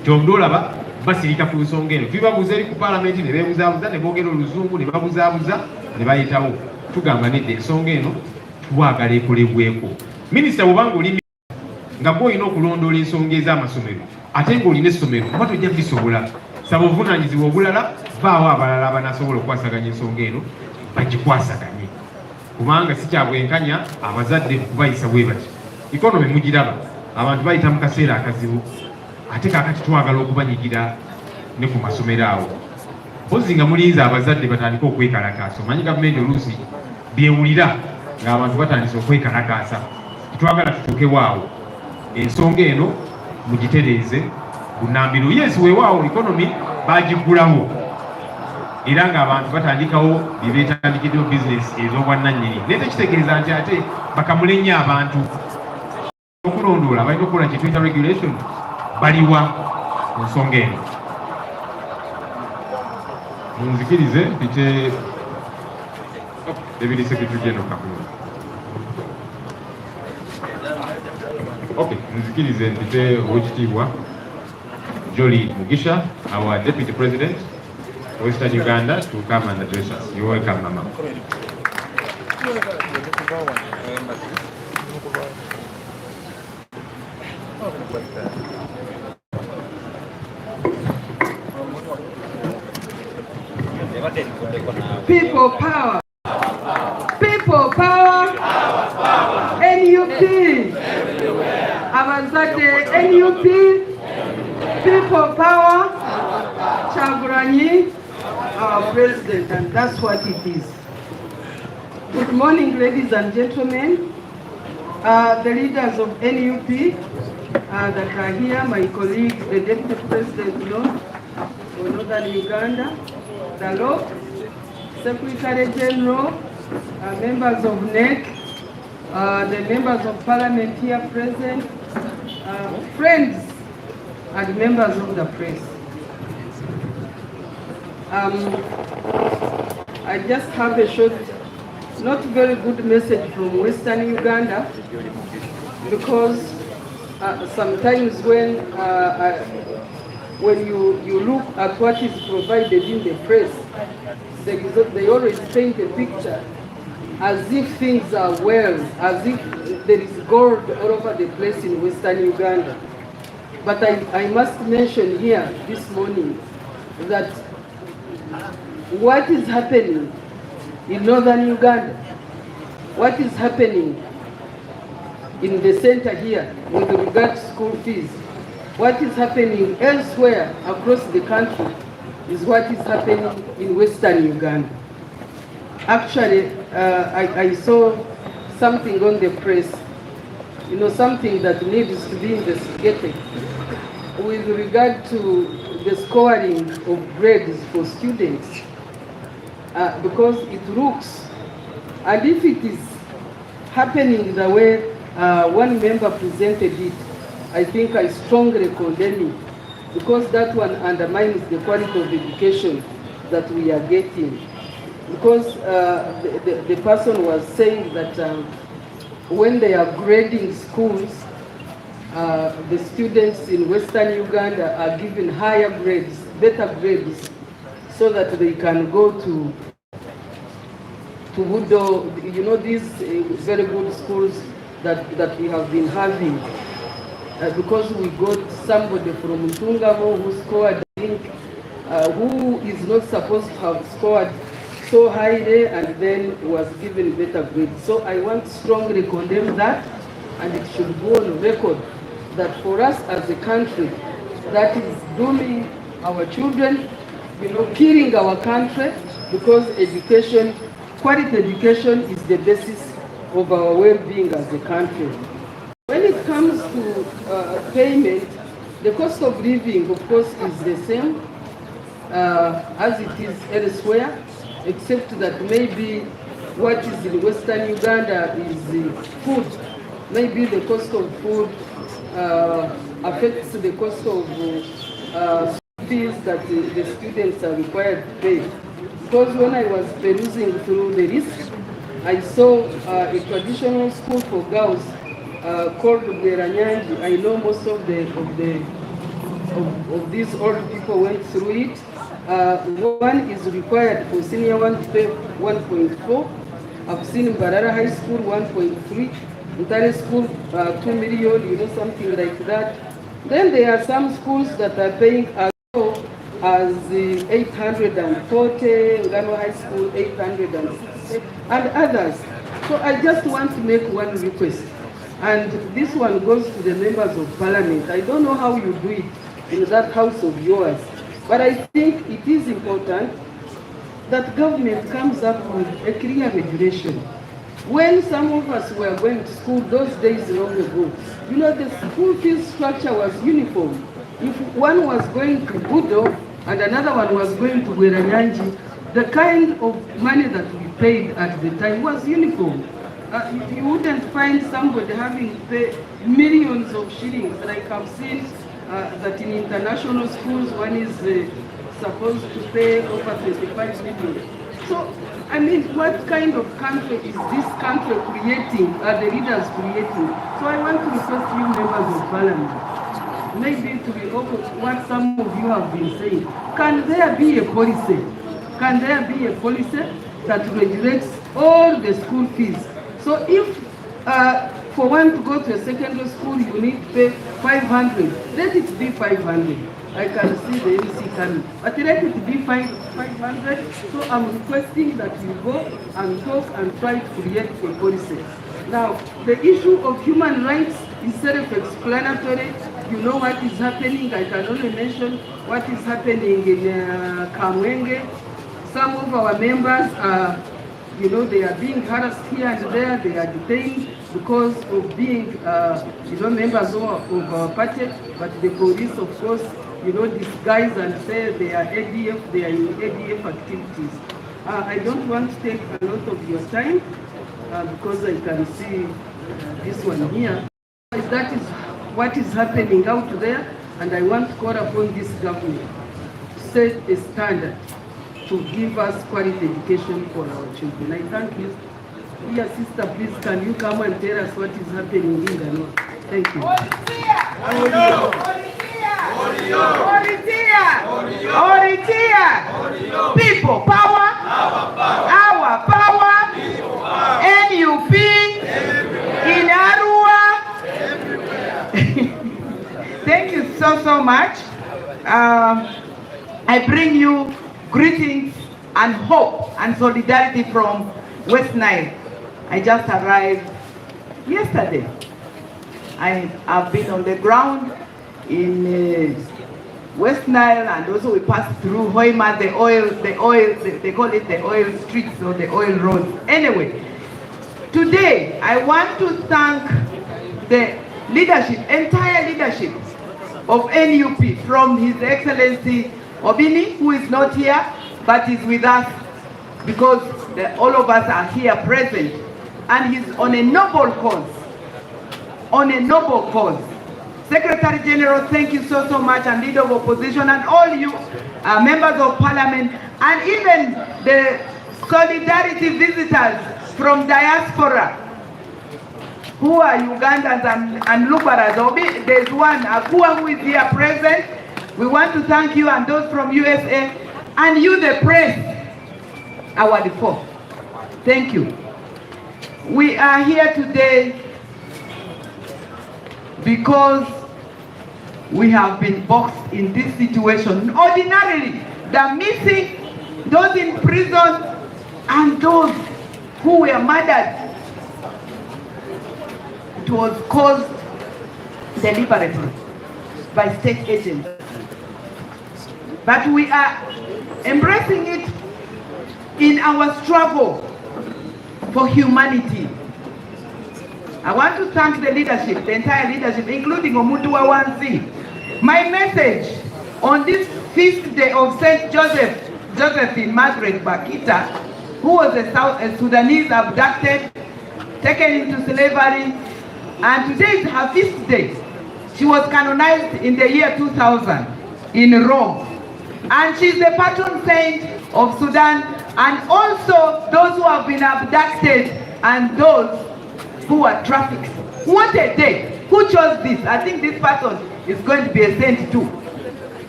Tyobudolaba basirika ku nsonga eno. Tubibabuuza eri ku paalamenti ne beebuzaabuza ne boogera oluzungu ne babuzaabuza ne bayitawo. Tugamba nedda ensonga eno twagala ekolebweko. Minisita bw'obanga oli nga gw'olina okulondoola ensonga ez'amasomero ate ng'olina essomero oba tojja bisobola, saba obuvunaanyizibwa obulala, vaawo abalala abanasobola okwasaganya ensonga eno bagikwasaganye, kubanga si kya bwenkanya abazadde kubayisa bwe bati. Ikonomi mugiraba, abantu bayita mu kaseera akazibu, ate kaakati twagala okubanyigira ne ku masomero awo. Mpozi nga mulinze abazadde batandika okwekalakaasa. Omanyi gavumenti oluusi byewulira ng'abantu batandise okwekalakaasa. Twagala tutuukewaawo ensonga eno mugitereeze bunambiro. Yes, weewaawo ikonomi bagiggulawo era ng'abantu batandikawo bye beetandikiddewo bizinesi ez'obwannannyini, naye tekitegeeza nti ate bakamulenya abantu. Okulondoola balina okukola kye tuyita regulation baliwa ku nsonga eno. Munzikirize mpite Deputy Secretary General Kakulu. Okay, munzikirize mpite Oweekitiibwa Jolly Mugisha, our Deputy President Western Uganda, to come and address us. You're welcome, Mama. People power. People power. NUP. Abazadde NUP. People power. Chaguranyi, our president, and that's what it is. Good morning, ladies and gentlemen. The leaders of NUP that are here, my colleagues, the Deputy President for Northern Uganda, the law, Secretary General, members of NEC, the members of Parliament here present, friends and members of the press. I just have a short, not very good message from Western Uganda, because sometimes when you look at what is provided in the press, they always paint a picture as if things are well, as if there is gold all over the place in Western Uganda. But I must mention here this morning that what is happening in Northern Uganda, what is happening in the center here with regard to school fees, what is happening elsewhere across the country is what is happening in Western Uganda. Actually, I saw something on the press, something that needs to be investigated with regard to the scoring of grades for students, because it looks, and if it is happening the way one member presented it, I think I strongly condemn it, because that one undermines the quality of education that we are getting. Because the person was saying that when they are grading schools, the students in Western Uganda are given higher grades, better grades, so that they can go to Budo, these very good schools that we have been having. Because we got somebody from Ntungamo who scored, I think, who is not supposed to have scored so highly and then was given better grades. So I want to strongly condemn that, and it should go on record that for us as a country that is dooming our children, killing our country, because education, quality education is the basis of our well-being as a country. When it comes to payment, the cost of living, of course, is the same as it is elsewhere, except that maybe what is in Western Uganda is food. Maybe the cost of food affects the cost of fees that the students are required to pay. Because when I was perusing through the list, I saw a traditional school for girls called Bweranyanji. I know most of these old people went through it. One is required for senior one to pay 1.4. I've seen Mbarara High School 1.3. Ntare School 2 million, something like that. Then there are some schools that are paying as low as 840, Ngano High School 860, and others. So I just want to make one request. And this one goes to the members of parliament. I don't know how you do it in that house of yours, but I think it is important that government comes up with a clear regulation. When some of us were going to school those days long ago, the school fees structure was uniform. If one was going to Budo and another one was going to Bweranyanji, the kind of money that we paid at the time was uniform. You wouldn't find somebody having to pay millions of shillings, like I've seen that in international schools one is supposed to pay over 35 million. So, I mean, what kind of country is this country creating, are the leaders creating? So I want to request you members of parliament, maybe to be open to what some of you have been saying. Can there be a policy? Can there be a policy that regulates all the school fees? So if for one to go to a secondary school you need to pay 500, let it be 500. I can see the MC coming, but let it be 500. So I'm requesting that you go and talk and try to create a policy. Now, the issue of human rights is self-explanatory. You know what is happening. I can only mention what is happening in Kamwenge. Some of our members are, they are being harassed here and there. They are detained because of being, members of our party. But the police, of course, disguise and say they are ADF, they are in ADF activities. I don't want to take a lot of your time because I can see this one here. That is what is happening out there, and I want to call upon this government to set a standard to give us quality education for our children. I thank you. Dear sister, please can you come and tell us what is happening in the north? Thank you. People power, our power, Thank you so much. I bring you greetings and hope and solidarity from West Nile. I just arrived yesterday. I have been on the ground in West Nile, and also we passed through Hoima, they call it the oil streets or the oil roads. Anyway, today I want to thank the leadership, entire leadership of NUP, from His Excellency Obini, who is not here, but is with us because all of us are here present, and he's on a noble cause. On a noble cause. Secretary General, thank you so much, and Leader of Opposition, and all you members of Parliament, and even the solidarity visitors from diaspora, who are Ugandans and Lubaras. There's one, Akua, who is here present. We want to thank you, and those from USA, and you, the press, our default. Thank you. We are here today because we have been boxed in this situation. Ordinarily, the missing, those in prison, and those who were murdered, it was caused deliberately by state agents. But we are embracing it in our struggle for humanity. I want to thank the leadership, the entire leadership, including Omuntu Wawansi. My message on this feast day of St. Josephine Margaret Bakita, who was a Sudanese abducted, taken into slavery, and today is her feast day. She was canonized in the year 2000 in Rome. And she's the patron saint of Sudan, and also those who have been abducted and those who are trafficked. What a day! Who chose this? I think this person is going to be a saint too.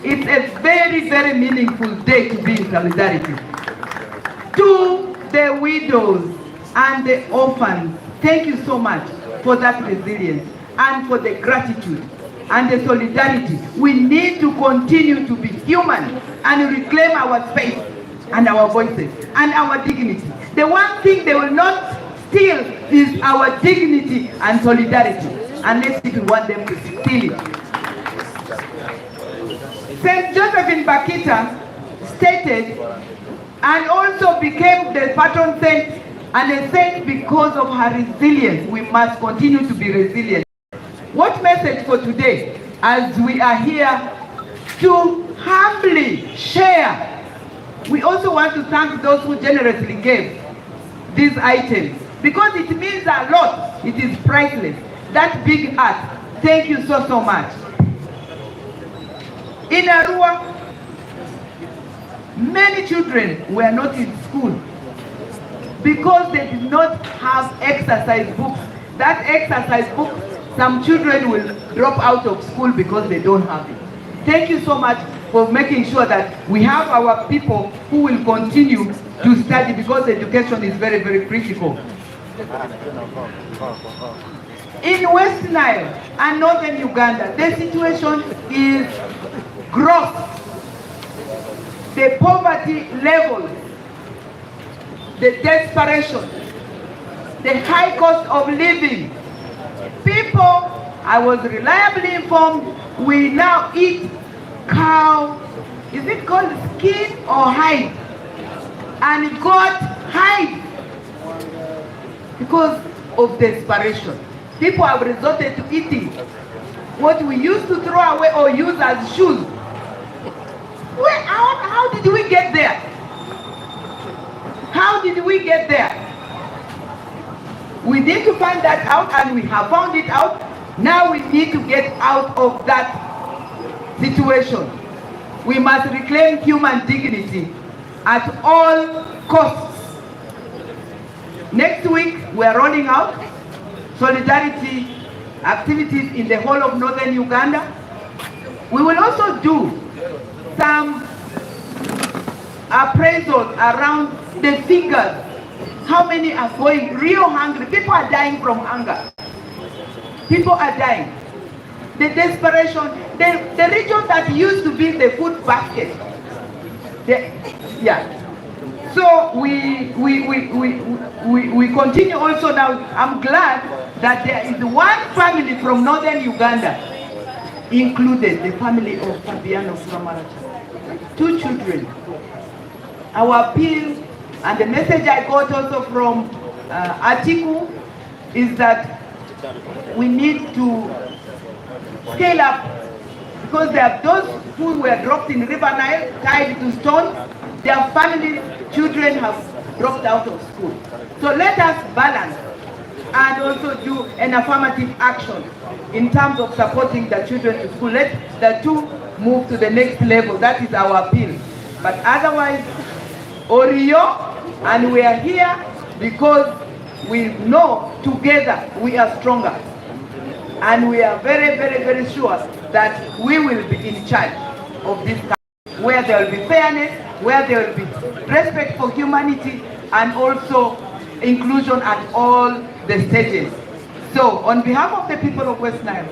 It's a very, very meaningful day to be in solidarity. To the widows and the orphans, thank you so much for that resilience and for the gratitude and the solidarity. We need to continue to be human and reclaim our space and our voices and our dignity. The one thing they will not steal is our dignity and solidarity, unless if we want them to steal it. St. Josephine Bakita stated and also became the patron saint, and a saint because of her resilience. We must continue to be resilient. What message for today, as we are here to humbly share? We also want to thank those who generously gave these items, because it means a lot. It is priceless. That big heart. Thank you so much. In Arua, many children were not in school because they did not have exercise books. That exercise book, some children will drop out of school because they don't have it. Thank you so much for making sure that we have our people who will continue to study, because education is very, very critical. In West Nile and Northern Uganda, the situation is gross. The poverty levels, the desperation, the high cost of living. People, I was reliably informed, we now eat cow, is it called skin or hide? And goat hide because of desperation. People have resorted to eating what we used to throw away or use as shoes. How did we get there? How did we get there? We need to find that out, and we have found it out. Now we need to get out of that situation. We must reclaim human dignity at all costs. Next week, we are rolling out solidarity activities in the whole of Northern Uganda. We will also do some appraisals around the figures. How many are going real hungry? People are dying from hunger. People are dying. the desperation, the region that used to be the food basket. Yeah. So we continue also now. I'm glad that there is one family from northern Uganda included, the family of Fabiano Samaracha. 2 children. Our appeal and the message I got also from Atiku is that we need to scale up, because there are those who were dropped in River Nile, tied to stones. Their families, children have dropped out of school. So let us balance and also do an affirmative action in terms of supporting the children to school. Let the two move to the next level. That is our appeal. But otherwise, Orio, and we are here because we know together we are stronger. And we are very, very, very sure that we will be in charge of this country, where there will be fairness, where there will be respect for humanity, and also inclusion at all the stages. So, on behalf of the people of West Nile,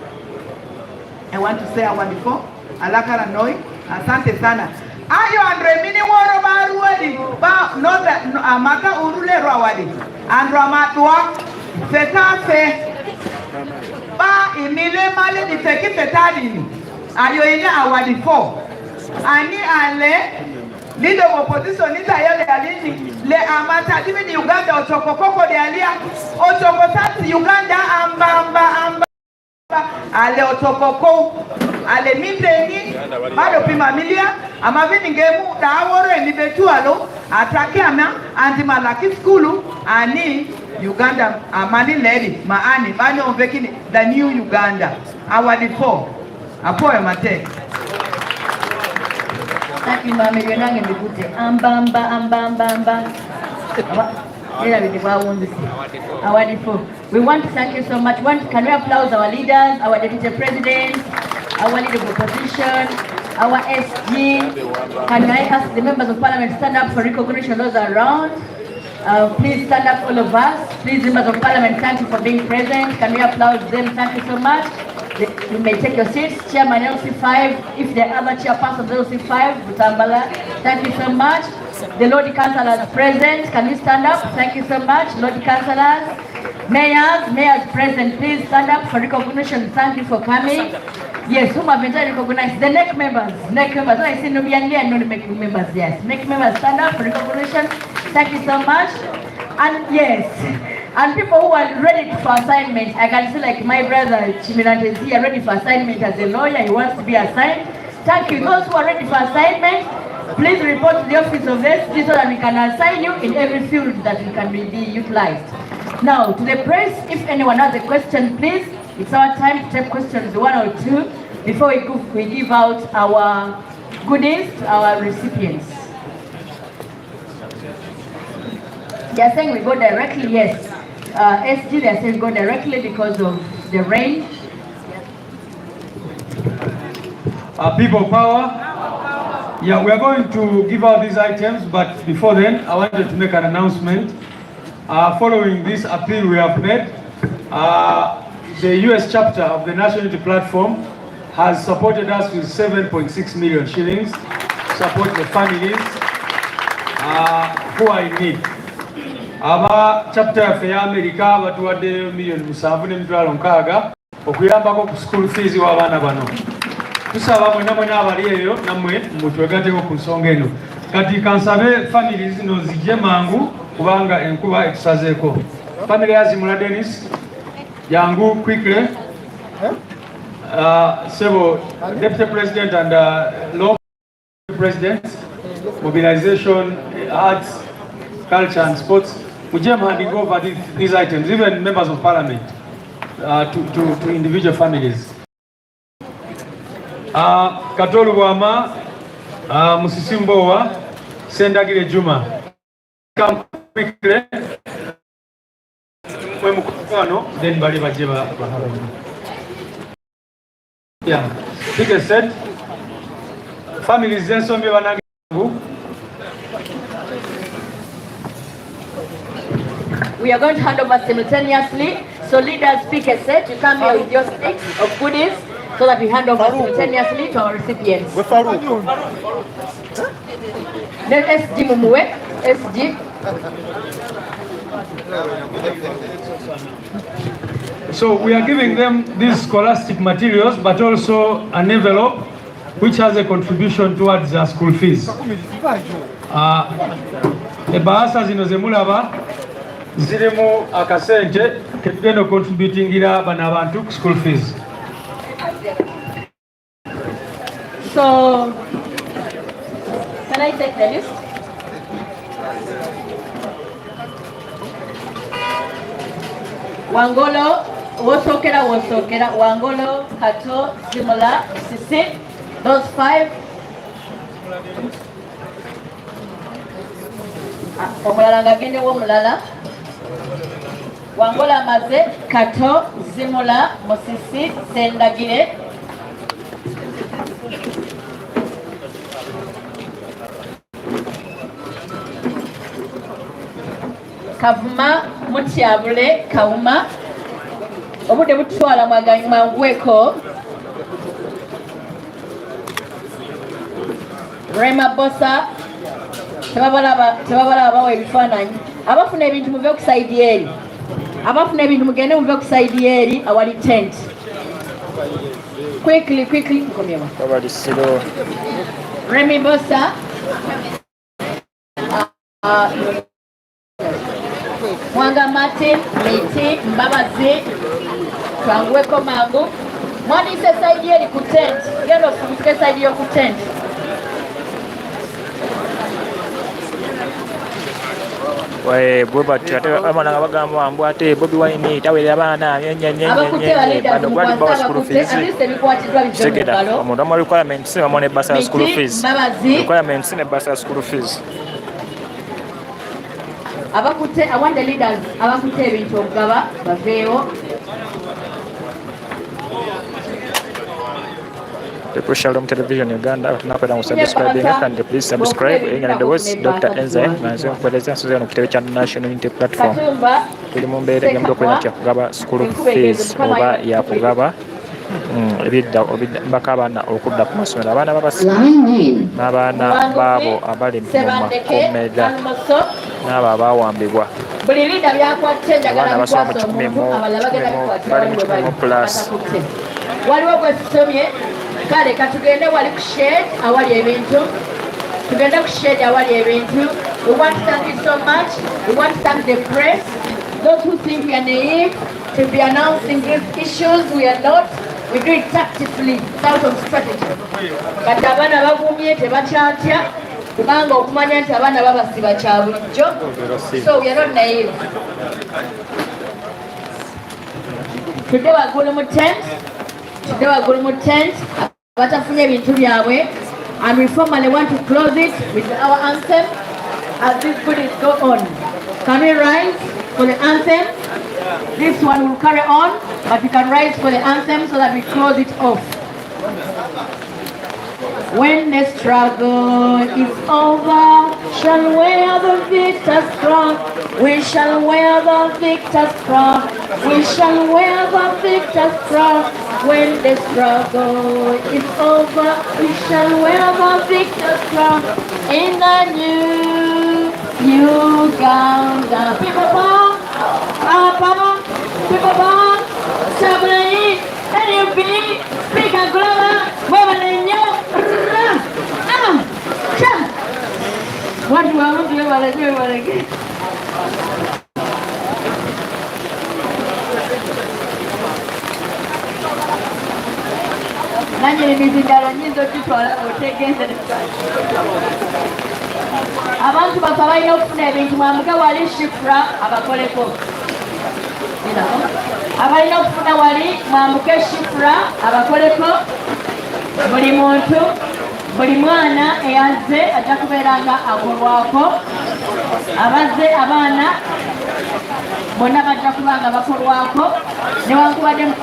I want to say awandiko, alakara noi, asante sana. Ayo andre mini woro baruadi, ba no amaka urule rawadi, andro amatwa, fetafe, ba imile male di feki fetadi, ayo ine awadi fo, ani ale, leader of opposition nita yale alini, le amata divi ni Uganda otokokoko de alia, otokotati Uganda amba, ale otokoko, ale miteni, bado pima milia, amavini ngemu na awore libetu alo, atake ama, antimalaki skulu, ani Uganda, amani lady, maani, bani onvekini, the new Uganda, awadi fo, apoe mate. Thank you, Mama. You're not going to be good. Amba. We want to thank you so much. Can we applaud our leaders, our deputy presidents, our leader of opposition, our SG? Can I ask the members of parliament to stand up for recognition, those around? Please stand up, all of us. Please, members of parliament, thank you for being present. Can we applaud them? Thank you so much. You may take your seats. Chairman LC5, if there are other chairpersons LC5, Butambala, thank you so much. The Lord Councillors present, can you stand up? Thank you so much, Lord Councillors. Mayors present, please stand up for recognition. Thank you for coming. Yes, whom have been recognized? The NEC members. I see Nubian and non-NEC members, yes. NEC members, stand up for recognition. Thank you so much. And yes, and people who are ready for assignment, I can see like my brother Chiminante is here ready for assignment as a lawyer. He wants to be assigned. Thank you. Those who are ready for assignment, please report to the office of SG so that we can assign you in every field that you can be utilized. Now, to the press, if anyone has a question, please, it's our time to take questions, 1 or 2, before we give out our goodies to our recipients. They are saying we go directly, yes. SG, they are saying go directly because of the rain. People power. Yeah, we are going to give out these items, but before then, I wanted to make an announcement. Following this appeal we have made, the US chapter of the National Unity Platform has supported us with 7.6 million shillings to support the families who are in need. Aba chapter ya America batuwadde $1,700,000 okuyambako ku school fees w'abaana bano. Tusaba mwena abali eyo nammwe mutwegatteko ku nsonga eno. Kati kansabe families zino zijje mangu kubanga enkuba etusazeeko. Family ya Zimula Dennis, jangu quickly. Several Deputy President and Law President, Mobilization, Arts, Culture and Sports. We just handing over these items, even members of parliament, to individual families. Katolu Wama, Musisimbowa, Sendagile Juma. Come quickly. Then Baliba Jeba. Yeah, take a set. Families then some We are going to hand over simultaneously. So leaders, pick a set. You come here with your sticks of goodies. so that we hand over simultaneously to our recipients. Then SG Mumuwe, SG. So we are giving them these scholastic materials, but also an envelope which has a contribution towards their school fees. Ebahasa zino zemulaba zirimu akasente ketugenda contributingira bano abantu school fees. So, can I take the list? Wangolo, Wosokera, Wangolo, Kato, Simula, Sisi, those 5. Omulala ngagende w'omulala. Wangola Maze, Kato, Zimula, Mosisi, Sendagire. Kavuma, Mutyabule, Kauma. Obudde butwala mwangweko. Rema Bosa. Tebabala abawa ebifaananyi. Abafuna ebintu muve ku side eri. Abafuna ebintu mugende muve ku side eri awali tent. Quickly, nkomyewa. Remy Bosa. Mwanga Martin, Miti, Mbabazi, Twangweko Mangu. Mwani se side eri ku tent. Gendo fubuke side yo ku tent. Bweba ate abana bagamba mbu ate Bobi Wine tawere abaana bano gwali bawa school fees segera omuntu ama requirements amone basa school fees requirements ne basa school fees abakute I want the leaders abakute ebintu okugaba baveewo. People Shalom Television Uganda tunakwenda kusubscribe and please subscribe and the voice Dr. Enze manzi kuelezea sasa no kitebe cha National Unity Platform tuli mu mbere ngendo kwenda kya kugaba school fees oba ya kugaba ebidda bakabana okudda ku masomero abaana babasi n'abaana baabo abali mu makomera n'abo abawambibwa buli leader byakwatse njagala basoma mu 10 plus waliwo gwesomye kale katugende wali ku shed awali ebintu tugende ku shed awali ebintu. We want to thank you so much. We want to thank the press, those who think we are naive to be announcing these issues. We are not. We do it tactically out of strategy. But abana bagumye tebakyatya kubanga okumanya nti abaana babasiba kya bulijjo, so we are not naive. Today waggulu mu tent batafunye ebintu byabwe, and we formally want to close it with our anthem as these goodies go on. Can we rise for the anthem? This one will carry on, but we can rise for the anthem so that we close it off. When the struggle is over, shall wear the victor's crown. We shall wear the victor's crown. We shall wear the victor's crown. When the struggle is over, we shall wear the victor's crown. In the new Uganda. People born, people born, Sabri, NUP, Speaker Glover, Women what do I want to do about it? Abantu bakabalina okufuna ebintu mwamuge wali shifra abakoleko. Abalina okufuna wali mwamuge shifra abakoleko. Buli muntu buli mwana eyaze ajja kubeeranga akolwako. Abazze abaana bonna bajja kubanga bakolwako newankubadde mu